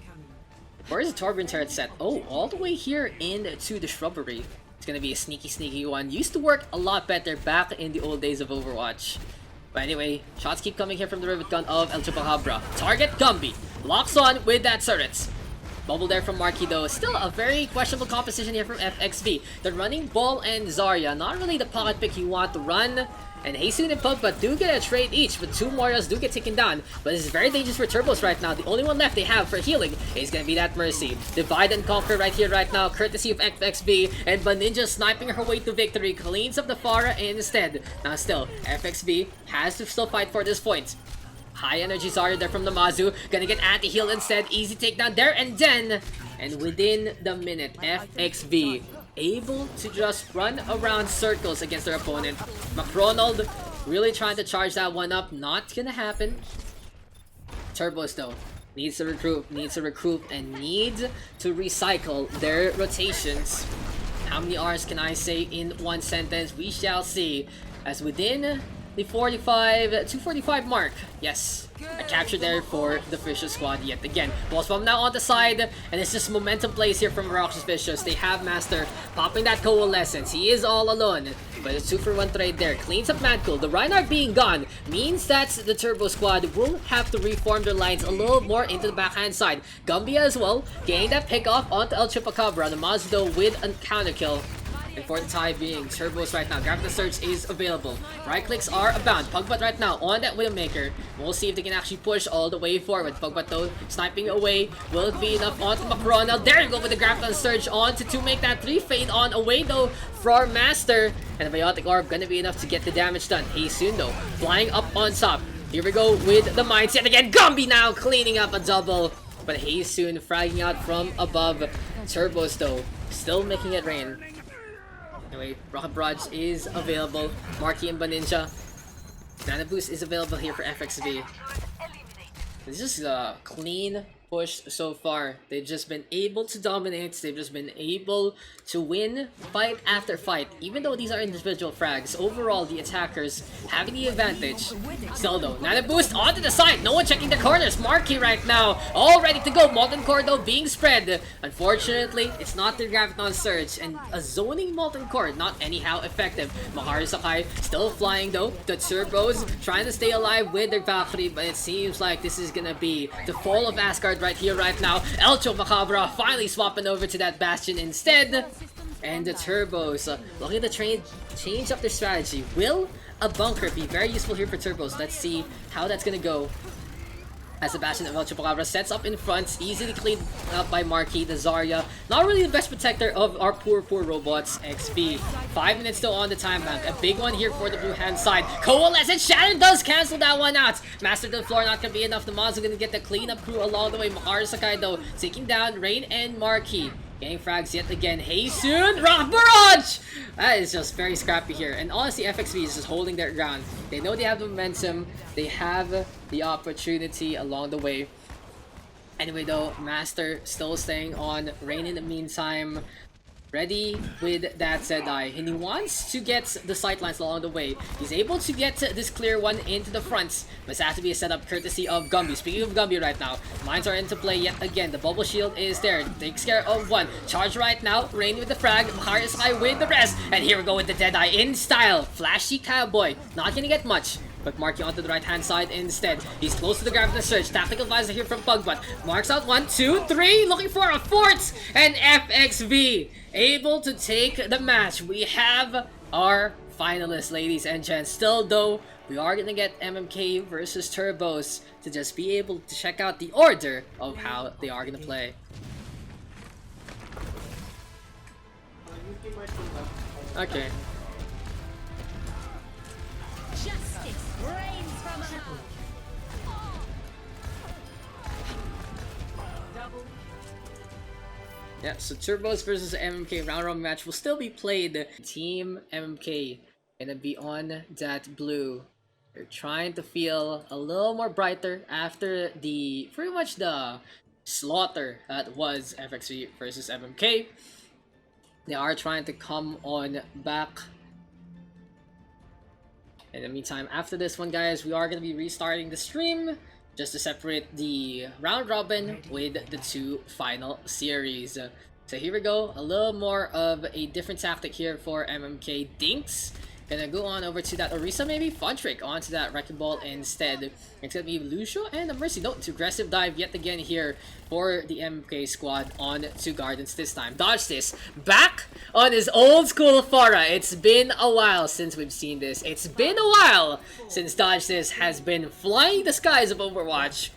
Where is the Torbjorn turret set? Oh, all the way here into the shrubbery. It's gonna be a sneaky one. Used to work a lot better back in the old days of Overwatch. But anyway, shots keep coming here from the rivet gun of El Chupacabra. Target Gumby. Locks on with that turret. Bubble there from Marky though. Still a very questionable composition here from FXV. They're running Ball and Zarya. Not really the pocket pick you want to run. And Haystun and Pugbutt do get a trade each, but 2 Moiras do get taken down. But this is very dangerous for Turbos right now. The only one left they have for healing is gonna be that Mercy. Divide and conquer right here, right now, courtesy of FXB. And Ninja sniping her way to victory. Cleans up the Pharah instead. Now still, FXB has to still fight for this point. High energy Zarya there from Namazu. Gonna get anti-heal instead. Easy takedown there and then. And within the minute, FXB able to just run around circles against their opponent. McRonald really trying to charge that one up. Not gonna happen. Turbos though needs to recruit, and needs to recycle their rotations. How many R's can I say in one sentence? We shall see. As within the 245 mark. Yes, a capture there for the Vicious squad yet again. Boss bomb now on the side, and it's just momentum plays here from Roxas Vicious. They have Master popping that coalescence. He is all alone, but it's 2 for 1 trade there. Cleans up Madcool. The Reinhardt being gone means that the Turbo squad will have to reform their lines a little more into the backhand side. Gambia as well, getting that pick off onto El Chupacabra. The Mazdo with a counter kill. And for the time being, Turbos right now, Grab the Surge is available. Right clicks are abound. Pugbutt right now on that Widowmaker. We'll see if they can actually push all the way forward. Pugbutt though, sniping away. Will it be enough onto Macron? There you go with the Grab the Surge on to make that 3 fade on away though for Master. And the Biotic Orb gonna be enough to get the damage done. Haystun though, flying up on top. Here we go with the mines yet again. Gumby now cleaning up a double. But Haystun fragging out from above. Turbos though, still making it rain. Anyway, Rocket Barrage is available. Marky and Baninja. Mana Boost is available here for FXV. This is a clean push so far. They've just been able to dominate. They've just been able to win fight after fight. Even though these are individual frags, overall the attackers having the advantage. Still though, Nana boost onto the side. No one checking the corners. Marky right now, all ready to go. Molten Core though being spread. Unfortunately, it's not the Graviton Surge, and a zoning Molten Core not anyhow effective. Maharu Sakai still flying though. The Turbos trying to stay alive with their Valkyrie, but it seems like this is gonna be the fall of Asgard right here, right now. El Chupacabra finally swapping over to that Bastion instead. And the Turbos looking to change up their strategy. Will a bunker be very useful here for Turbos? Let's see how that's gonna go. As the Bastion of El Chupacabra sets up in front, easily cleaned up by Marky, the Zarya. Not really the best protector of our poor robots. XP. 5 minutes still on the time bank. A big one here for the blue hand side. Coalescence Shatter does cancel that one out. Master to the floor, not gonna be enough. The Mon's gonna get the cleanup crew along the way. Maharu Sakai though, taking down Rain and Marky. Getting frags yet again. Hey soon! Rock Barrage! That is just very scrappy here. And honestly, FXV is just holding their ground. They know they have the momentum. They have the opportunity along the way. Anyway though, Master still staying on. Rain in the meantime, ready with that Zedai. And he wants to get the sightlines along the way. He's able to get this clear one into the front. But it has to be a setup courtesy of Gumby. Speaking of Gumby right now, mines are into play yet again. The bubble shield is there. Takes care of one. Charge right now. Rain with the frag. Maharu Sakai with the rest. And here we go with the Deadeye in style. Flashy cowboy. Not gonna get much. But Marky onto the right hand side instead. He's close to the Graviton Surge. Tactical visor here from Pugbutt. Marks out 1, 2, 3. Looking for a fourth. And FXV able to take the match. We have our finalists, ladies and gents. Still though, we are gonna get MMK versus Turbos to just be able to check out the order of how they are gonna play. Okay. Justice reigns from above. Yeah, so Turbos versus MMK round robin match will still be played. Team MMK gonna be on that blue. They're trying to feel a little more brighter after the pretty much the slaughter that was FXV versus MMK. They are trying to come on back. In the meantime, after this one, guys, we are gonna be restarting the stream just to separate the round robin with the two final series. So here we go, a little more of a different tactic here for MMK. Dinks gonna go on over to that Orisa, maybe? Fun trick onto that Wrecking Ball instead. It's gonna be Lucio and a Mercy. Note to aggressive dive yet again here for the MMK squad on to Gardens this time. Dodge this. Back on his old school Pharah. It's been a while since we've seen this. It's been a while since Dodge this has been flying the skies of Overwatch.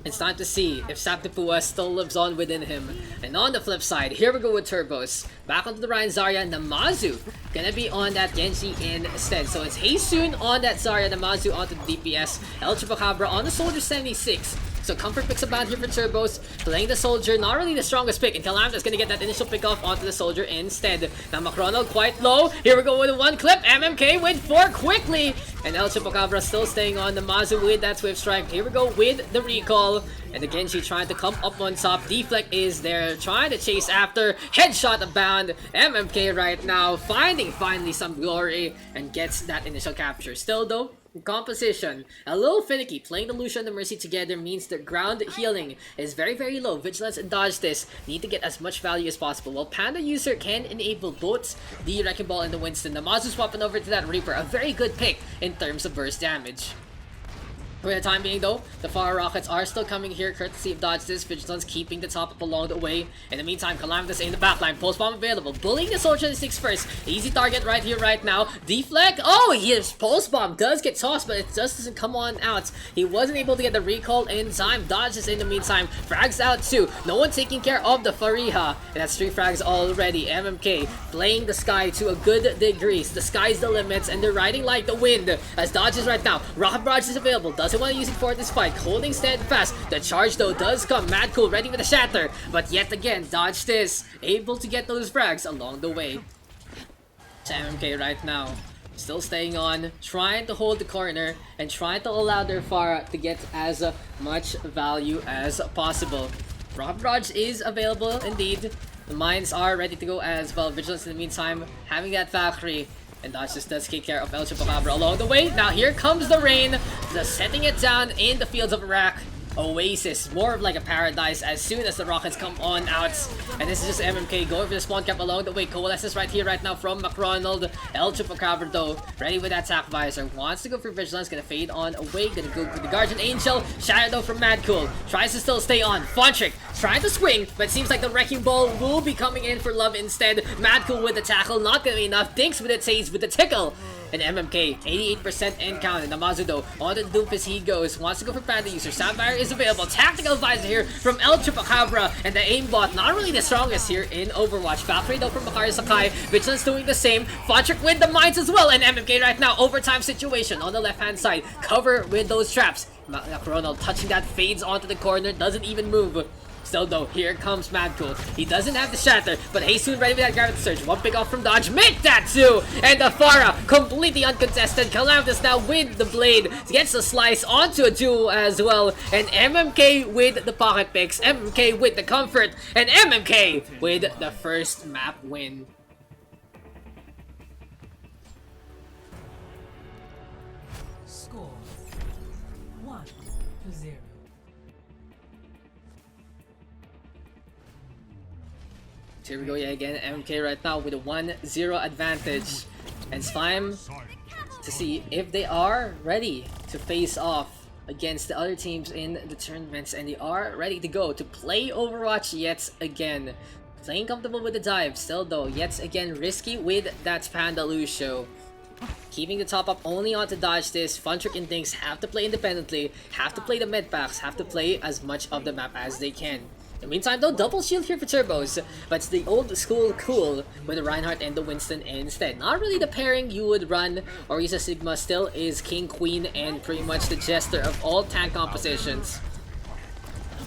It's time to see if Saptipua still lives on within him. And on the flip side, here we go with Turbos. Back onto the Ryan Zarya. Namazu gonna be on that Genji instead. So it's Heisun on that Zarya. Namazu onto the DPS. El Chupacabra on the Soldier 76. So comfort picks abound here for Turbos. Playing the Soldier, not really the strongest pick. And Calamita's gonna get that initial pick off onto the Soldier instead. Now Macronal quite low. Here we go with one clip. MMK with 4 quickly. And El Chupacabra still staying on. Namazu with that Swift Strike. Here we go with the recall. And the Genji trying to come up on top. Deflect is there. Trying to chase after. Headshot abound. MMK right now finding finally some glory. And gets that initial capture. Still though, composition a little finicky. Playing the Lucio and the Mercy together means the ground healing is very low. Vigilance and Dodge this need to get as much value as possible. While Panda user can enable both the Wrecking Ball and the Winston. Namazu swapping over to that Reaper. A very good pick in terms of burst damage. For the time being though, the Fire Rockets are still coming here courtesy of Dodge this. Vigilance keeping the top up along the way. In the meantime, Calamitas in the backline. Post bomb available. Bullying the Soldier 6 first. Easy target right here, right now. Deflect. Oh, his Pulse Bomb does get tossed, but it just doesn't come on out. He wasn't able to get the recall in time. Dodge this in the meantime. Frags out too. No one taking care of the Fariha. And that's 3 frags already. MMK playing the sky to a good degree. The sky's the limits and they're riding like the wind. As Dodge is right now. Rocket Barrage is available. Doesn't want to use it for this fight. Holding steadfast. The charge though does come. Mad Cool ready for the shatter. But yet again, Dodge this. Able to get those frags along the way. To MMK right now. Still staying on, trying to hold the corner, and trying to allow their Pharah to get as much value as possible. Rocket Barrage is available indeed. The mines are ready to go as well. Vigilance in the meantime, having that Valkyrie. And Daks just does take care of El Chupacabra along the way. Now here comes the rain, just setting it down in the fields of Iraq. Oasis, more of like a paradise as soon as the rockets come on out. And this is just MMK going for the spawn cap along the way. Coalesces right here, right now from McRonald. El Chupacabra though, ready with that attack visor. Wants to go for Vigilance, gonna fade on away. Gonna go for the Guardian Angel. Shatter though from Mad Cool. Tries to still stay on. Funtrick trying to swing, but seems like the Wrecking Ball will be coming in for Love instead. Mad Cool with the tackle, not gonna be enough. Dinks with the Sage with the tickle. And MMK, 88% in count. And Namazu though, on the Doofus he goes. Wants to go for Panda User. Soundfire is available. Tactical Visor here from El Chupacabra. And the aimbot, not really the strongest here in Overwatch. Valkyrie though from Makari Sakai. Vigilance doing the same. Fontrick with the mines as well. And MMK right now, overtime situation on the left-hand side. Cover with those traps. Ronald touching that, fades onto the corner, doesn't even move. Still though, here comes Mad Cool. He doesn't have the shatter, but Haesoon ready with that Gravity Surge. One pick off from Dodge, make that too! And the Pharah, completely uncontested. Calamitous now with the blade, gets a slice onto a duo as well. And MMK with the pocket picks, MMK with the comfort, and MMK with the first map win. Score 1-0. Here we go yet again, MMK right now with a 1-0 advantage. And it's time to see if they are ready to face off against the other teams in the tournaments, and they are ready to go to play Overwatch yet again. Playing comfortable with the dive, still though, yet again risky with that Panda Lucio. Keeping the top up only on to dodge this. Funtrick and Dinks have to play independently, have to play the mid packs, have to play as much of the map as they can. In the meantime though, double shield here for Turbos, but it's the old school cool with the Reinhardt and the Winston instead. Not really the pairing you would run, or Isa Sigma still is King, Queen, and pretty much the jester of all tank compositions.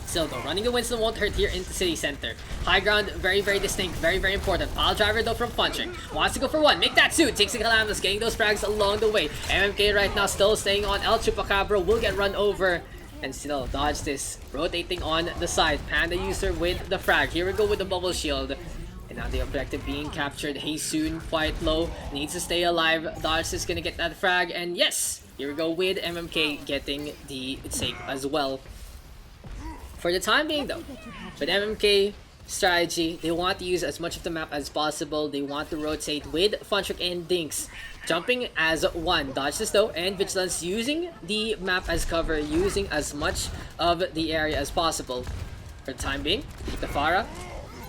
Still though, running the Winston won't hurt here in the city center. High ground, very distinct, very important. Pile driver though from Funtrick. Wants to go for one, make that two, takes the Calamitous, getting those frags along the way. MMK right now still staying on. El Chupacabra will get run over. And still dodge this, rotating on the side. Panda User with the frag. Here we go with the bubble shield. And now the objective being captured. Haesoon quite low, needs to stay alive. Dodge is gonna get that frag, and yes, here we go with MMK getting the save as well. For the time being though, with MMK strategy, they want to use as much of the map as possible. They want to rotate with Funtrick and Dinks. Jumping as one. Dodge this though, and Vigilance using the map as cover, using as much of the area as possible. For the time being, the Pharah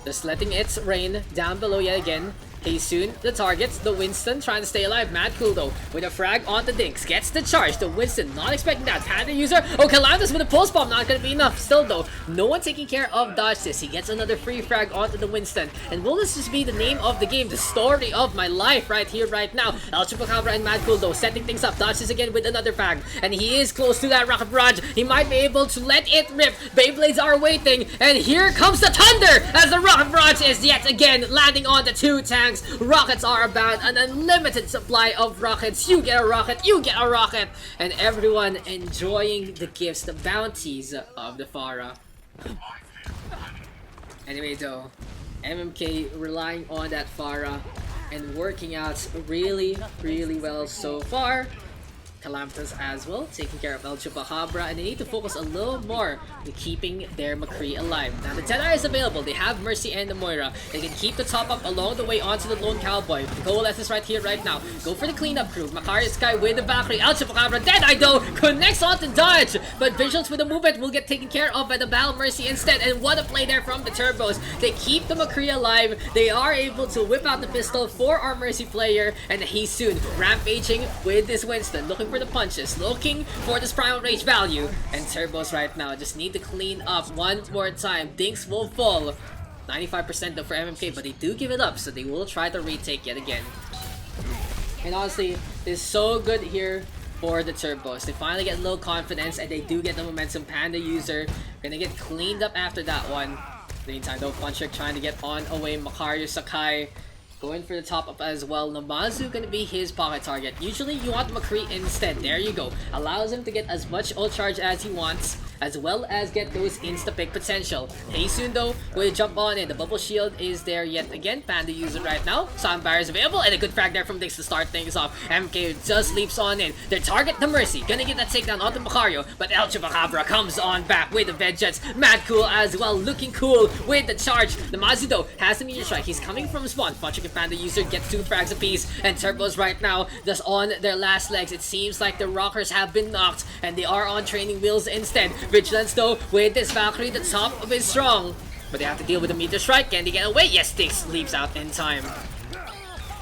just letting it rain down below yet again. Haesoon, the targets, the Winston trying to stay alive. Mad Cool though, with a frag on the Dinks, gets the charge. The Winston not expecting that. Panda User, oh, Calamitous with a pulse bomb, not gonna be enough. Still though, no one taking care of Dodge this. He gets another free frag onto the Winston. And will this just be the name of the game, the story of my life right here, right now? El Chupacabra and Mad Cool though, setting things up. Dodge this again with another frag. And he is close to that Rocket Barrage. He might be able to let it rip. Beyblades are waiting. And here comes the thunder as the Rocket Barrage is yet again landing on the two tanks. Rockets are about an unlimited supply of rockets. You get a rocket, you get a rocket, and everyone enjoying the gifts, the bounties of the Pharah. Anyway though, MMK relying on that Pharah and working out really well so far. Calamitous as well, taking care of El Chupacabra, and they need to focus a little more on keeping their McCree alive. Now the Deadeye is available, they have Mercy and the Moira. They can keep the top up along the way onto the Lone Cowboy. The Coalescence right here, right now. Go for the cleanup crew. Makari Sky with the Valkyrie. El Chupacabra, Deadeye though, connects on to dodge, but Vigilance with the movement will get taken care of by the Battle Mercy instead. And what a play there from the Turbos. They keep the McCree alive, they are able to whip out the pistol for our Mercy player, and he's soon rampaging with this Winston, looking for the punches, looking for this primal rage value. And Turbos right now just need to clean up one more time. Dinks will fall. 95% though for MMK, but they do give it up, so they will try to retake yet again. And honestly, it's so good here for the Turbos. They finally get a little confidence, and they do get the momentum. Panda User gonna get cleaned up after that one. In the meantime though, Funtrick trying to get on away. Makario Sakai Going for the top up as well. Namazu gonna be his pocket target. Usually you want McCree instead. There you go. Allows him to get as much ult charge as he wants, as well as get those insta-pick potential. Soon though will jump on in. The bubble shield is there yet again. Panda use it right now. Sound barrier is available, and a good frag there from Daks to start things off. MK just leaps on in. Their target, the Mercy, gonna get that takedown onto Macario, but El Chupacabra comes on back with the vengeance. Mad cool as well, looking cool with the charge. The Mazu though has the meteor strike. He's coming from spawn. Patrick and Panda user gets 2 frags apiece, and Turbos right now just on their last legs. It seems like the Rockers have been knocked, and they are on training wheels instead. Vigilance though with this Valkyrie, the top of his strong, but they have to deal with the meteor strike. Can they get away? Yes, Daks leaps out in time.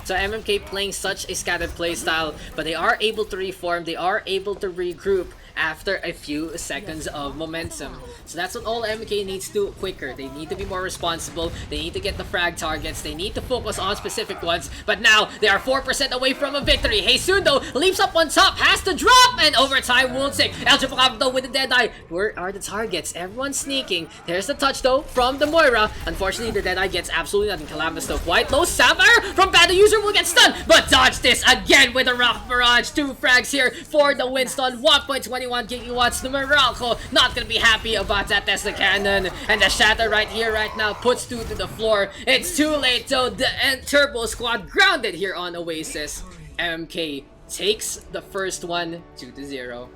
So MMK playing such a scattered playstyle, but they are able to reform, they are able to regroup after a few seconds of momentum. So that's what all MMK needs to do quicker. They need to be more responsible, they need to get the frag targets, they need to focus on specific ones, but now they are 4% away from a victory. Soon though leaps up on top, has to drop, and overtime wound sick. El Chupacabra though with the Deadeye. Where are the targets? Everyone's sneaking. There's the touch though from the Moira. Unfortunately the Deadeye gets absolutely nothing. Calamitous though quite low. Sapphire from Panda user will get stunned, but dodge this again with a Rock Barrage. 2 frags here for the Winston. 1.21 gigawatts. The Meralco not gonna be happy about that Tesla cannon, and the Shatter right here right now puts 2 to the floor. It's too late though. The Turbo squad grounded here on Oasis. MMK takes the first one 2-0.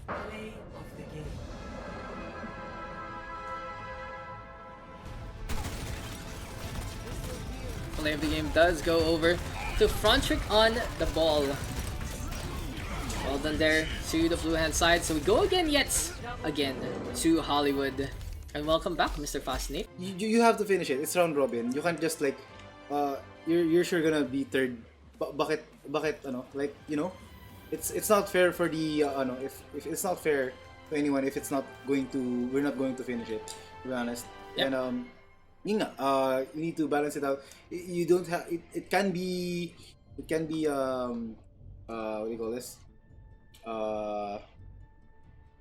Play of the game. Play of the game does go over to Front Trick on the ball. Well done there to the blue hand side. So we go again yet again to Hollywood. And welcome back, Mr. Fascinate. You have to finish it. It's round robin. You can't just like you're sure gonna be third. Bakit ano, like, you know, it's not fair for the if it's not fair to anyone if it's not going to, we're not going to finish it, to be honest. Yep. And yun nga, you need to balance it out. You don't have it can be what do you call this?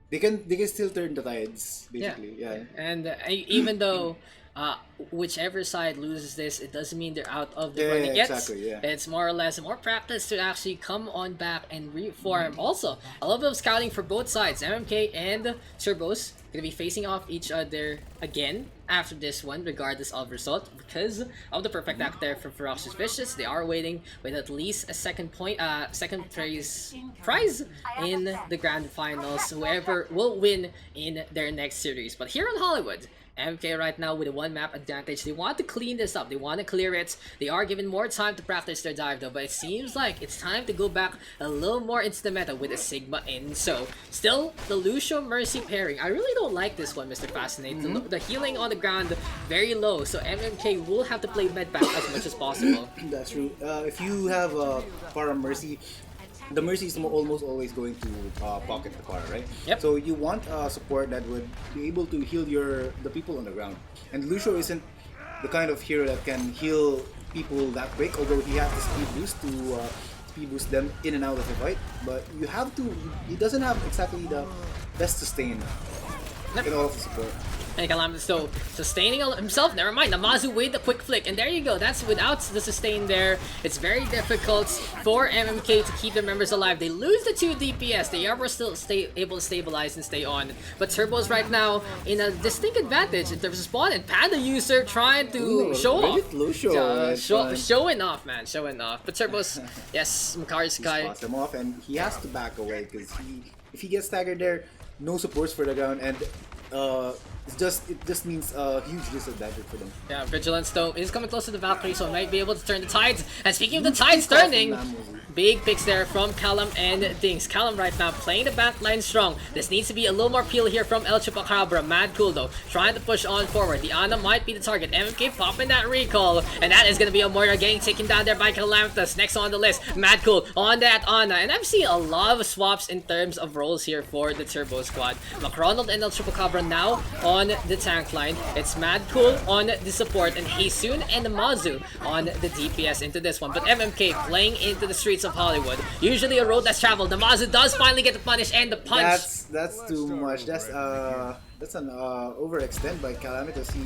They can still turn the tides, basically. Yeah. And even though whichever side loses this, it doesn't mean they're out of the running yet. Exactly, yeah. It's more or less more practice to actually come on back and reform. Also, a little bit of scouting for both sides. MMK and Turbos gonna be facing off each other again after this one, regardless of result, because of the perfect act there from Ferocious Vicious. They are waiting with at least a second prize in the grand finals. Whoever will win in their next series. But here in Hollywood, MK right now with a 1 map advantage. They want to clean this up. They want to clear it. They are given more time to practice their dive though, but it seems like it's time to go back a little more into the meta with a Sigma in. So still the Lucio Mercy pairing. I really don't like this one, Mr. Fascinate. The healing on the ground very low, so MMK will have to play med back as much as possible. That's true. If you have Para Mercy, the Mercy is almost always going to pocket the Para, right? Yep. So you want support that would be able to heal the people on the ground. And Lucio isn't the kind of hero that can heal people that quick, although he has the speed boost to speed boost them in and out of the fight. But you have to. He doesn't have exactly the best sustain in all of the support. And Calamitous though sustaining himself. Never mind. Namazu with the quick flick, and there you go. That's without the sustain there. It's very difficult for MMK to keep their members alive. They lose the 2 DPS. They are still able to stabilize and stay on. But Turbo's right now in a distinct advantage in terms of spawn, and Panda user trying to show off. Showing off, man. Showing off. But Turbo's yes, Makari's Sky. He spots them off, and he has to back away because if he gets staggered there, no supports for the ground, and it just means a huge disadvantage for them. Yeah, Vigilance though is coming close to the Valkyrie, so might be able to turn the tides. And speaking of the tides turning, big picks there from Callum and Dings. Callum right now playing the back line strong. This needs to be a little more peel here from El Chupacabra. Mad cool though, trying to push on forward. The Ana might be the target. MMK popping that recall, and that is going to be a Moira getting taken down there by Calamitous. Next on the list, Mad cool on that Ana. And I'm seeing a lot of swaps in terms of roles here for the Turbo squad. McRonald and El Chupacabra now on the tank line. It's Mad Cool on the support, and Heesoon and Mazu on the DPS into this one. But MMK playing into the streets of Hollywood. Usually a road that's traveled. The Mazu does finally get the punish and the punch. That's too much. That's That's an overextend by Calamitous. He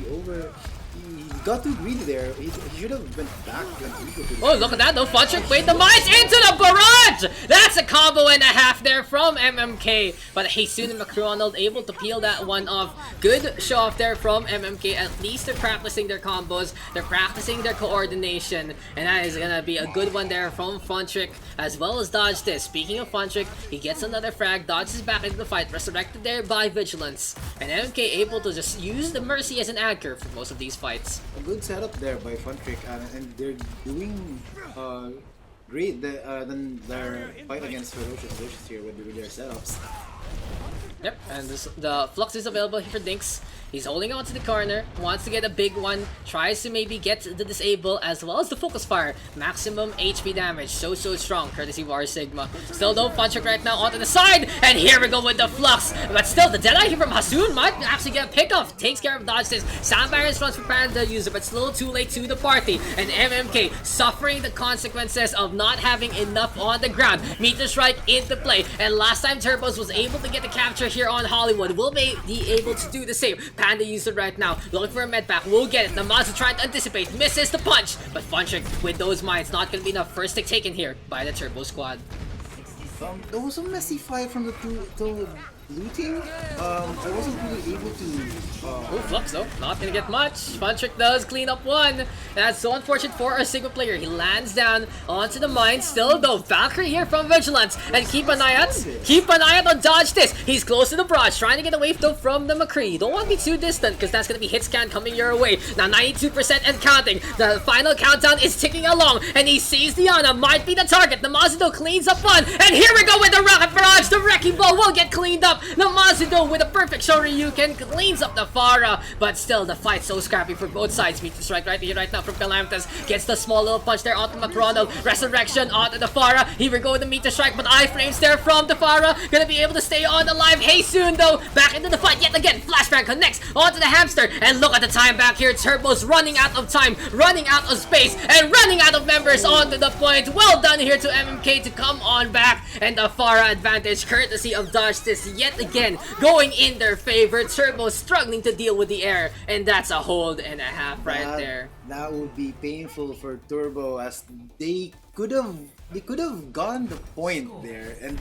got too greedy there. He should have went back when he could. Oh, look at that, though. Funtrick played the mines into the barrage! That's a combo and a half there from MMK. But Hasun and McRonald able to peel that one off. Good show off there from MMK. At least they're practicing their combos. They're practicing their coordination. And that is gonna be a good one there from Funtrick, as well as Dodge this. Speaking of Funtrick, he gets another frag. Dodge is back into the fight. Resurrected there by Vigilance. And MMK able to just use the Mercy as an anchor for most of these fights. A good setup there by Funtrick, and they're doing great than their fight against Ferocious Vicious here with their setups. Yep, and the Flux is available here for Dinks. He's holding on to the corner, wants to get a big one, tries to maybe get the disable as well as the focus fire. Maximum HP damage, so strong, courtesy War Sigma. Still though, Funtrick right now onto the side, and here we go with the Flux. But still, the Deadeye here from Hasun might actually get a pickoff. Takes care of Dodge this. Sound Barriers runs for Panda user, but it's a little too late to the party. And MMK suffering the consequences of not having enough on the ground. Meteor Strike into play, and last time Turbos was able to get the capture here on Hollywood. Will be able to do the same. Panda user right now, looking for a med pack, will get it. Namazu trying to anticipate, misses the punch, but Funtrick with those mines not gonna be enough. First stick taken here by the Turbo squad. There was a messy fight from the two looting. I wasn't really able to. Oh, Flux though, not gonna get much. Funtrick does clean up one. That's so unfortunate for a Sigma player. He lands down onto the mine. Still though, Valkyrie here from Vigilance, and keep an eye out on Dodge this. He's close to the barrage, trying to get away though from the McCree. Don't want to be too distant because that's gonna be hit scan coming your way. Now 92% and counting. The final countdown is ticking along, and he sees Diana might be the target. Namazudo cleans up one, and here we go with the rocket barrage. The wrecking ball will get cleaned up. Namazudo with a perfect Shoryuken cleans up the Pharah, but still the fight's so scrappy for both sides. Meteor Strike right here, right now from Calamitous. Gets the small little punch there onto McRonald. Resurrection onto the Pharah. Here we go with the Meteor Strike, but iframes there from the Pharah. Gonna be able to stay on alive. Hey, soon though, back into the fight yet again. Flashbang connects onto the hamster, and look at the time back here. Turbo's running out of time, running out of space, and running out of members onto the point. Well done here to MMK to come on back, and the Pharah advantage courtesy of Dodge this yet again going in their favor. Turbo struggling to deal with the air, and that's a hold and a half right there. That would be painful for Turbo, as they could have gotten the point there, and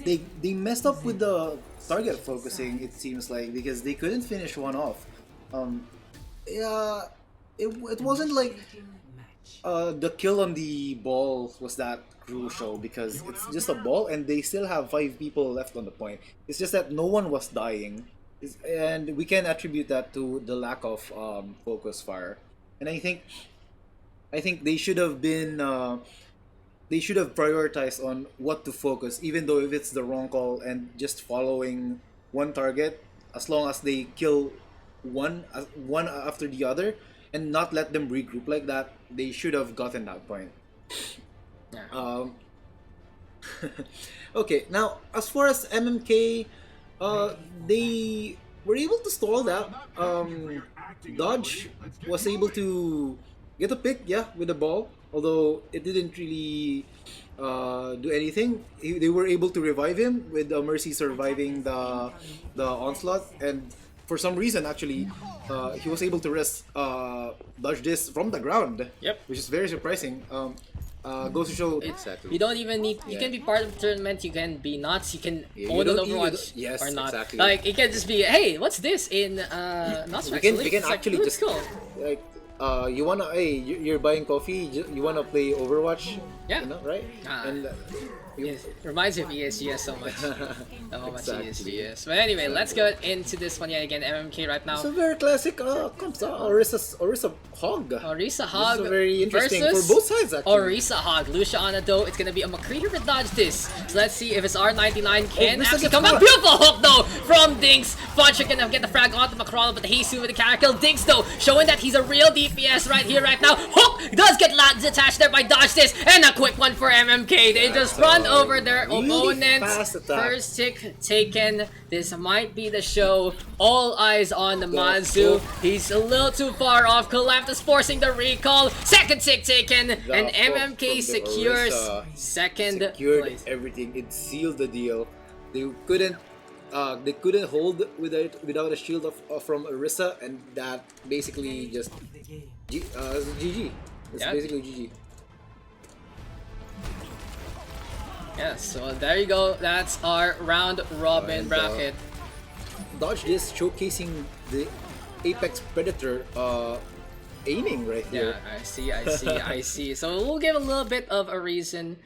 they messed up with the target focusing, it seems like, because they couldn't finish one off. Yeah, it wasn't like the kill on the ball was that crucial, because it's just a ball and they still have 5 people left on the point. It's just that no one was dying, and we can attribute that to the lack of focus fire. And I think they should have been they should have prioritized on what to focus, even though if it's the wrong call, and just following one target as long as they kill one after the other and not let them regroup like that. They should have gotten that point. Yeah. Okay, now as far as MMK, they were able to stall that. Dodge was able to get a pick, yeah, with the ball, although it didn't really do anything. They were able to revive him with Mercy surviving the onslaught, and for some reason actually he was able to dodge this from the ground. Yep. Which is very surprising. Goes to show exactly. You don't even need. You can be part of the tournament. You can be nuts. You can own an Overwatch yes, or not. exactly. Like it can just be, hey, what's this in not we can actually just cool. Like you wanna you're buying coffee. You wanna play Overwatch. Yeah. You know, right? And it reminds me of ESGS so much. How much ESGS. But anyway, let's go into this one yet again. MMK right now. It's a very classic Orisa Hog. Orisa Hog this is very interesting versus for both sides actually. Orisa Hog. Lucia Anado. It's gonna be a McCree here to dodge this. So let's see if his R99 can actually come back. Beautiful hook though from Dinks. Funtrick gonna get the frag onto Macron, but he's with the character kill. Dinks though, showing that he's a real DPS right here, right now. Hook does get detached there by dodge this, and a quick one for MMK. They just run over their opponent. First tick taken. This might be the show. All eyes on the Manzu. He's a little too far off. Calamtus forcing the recall. Second tick taken, and MMK secures second place. Everything. It sealed the deal. They couldn't they couldn't hold without a shield from Orisa, and that basically just The game. GG. It's Yeah. basically GG. Yeah, so there you go. That's our round robin And, bracket. Dodge this, showcasing the Apex Predator aiming right here. Yeah, I see. So we'll give a little bit of a reason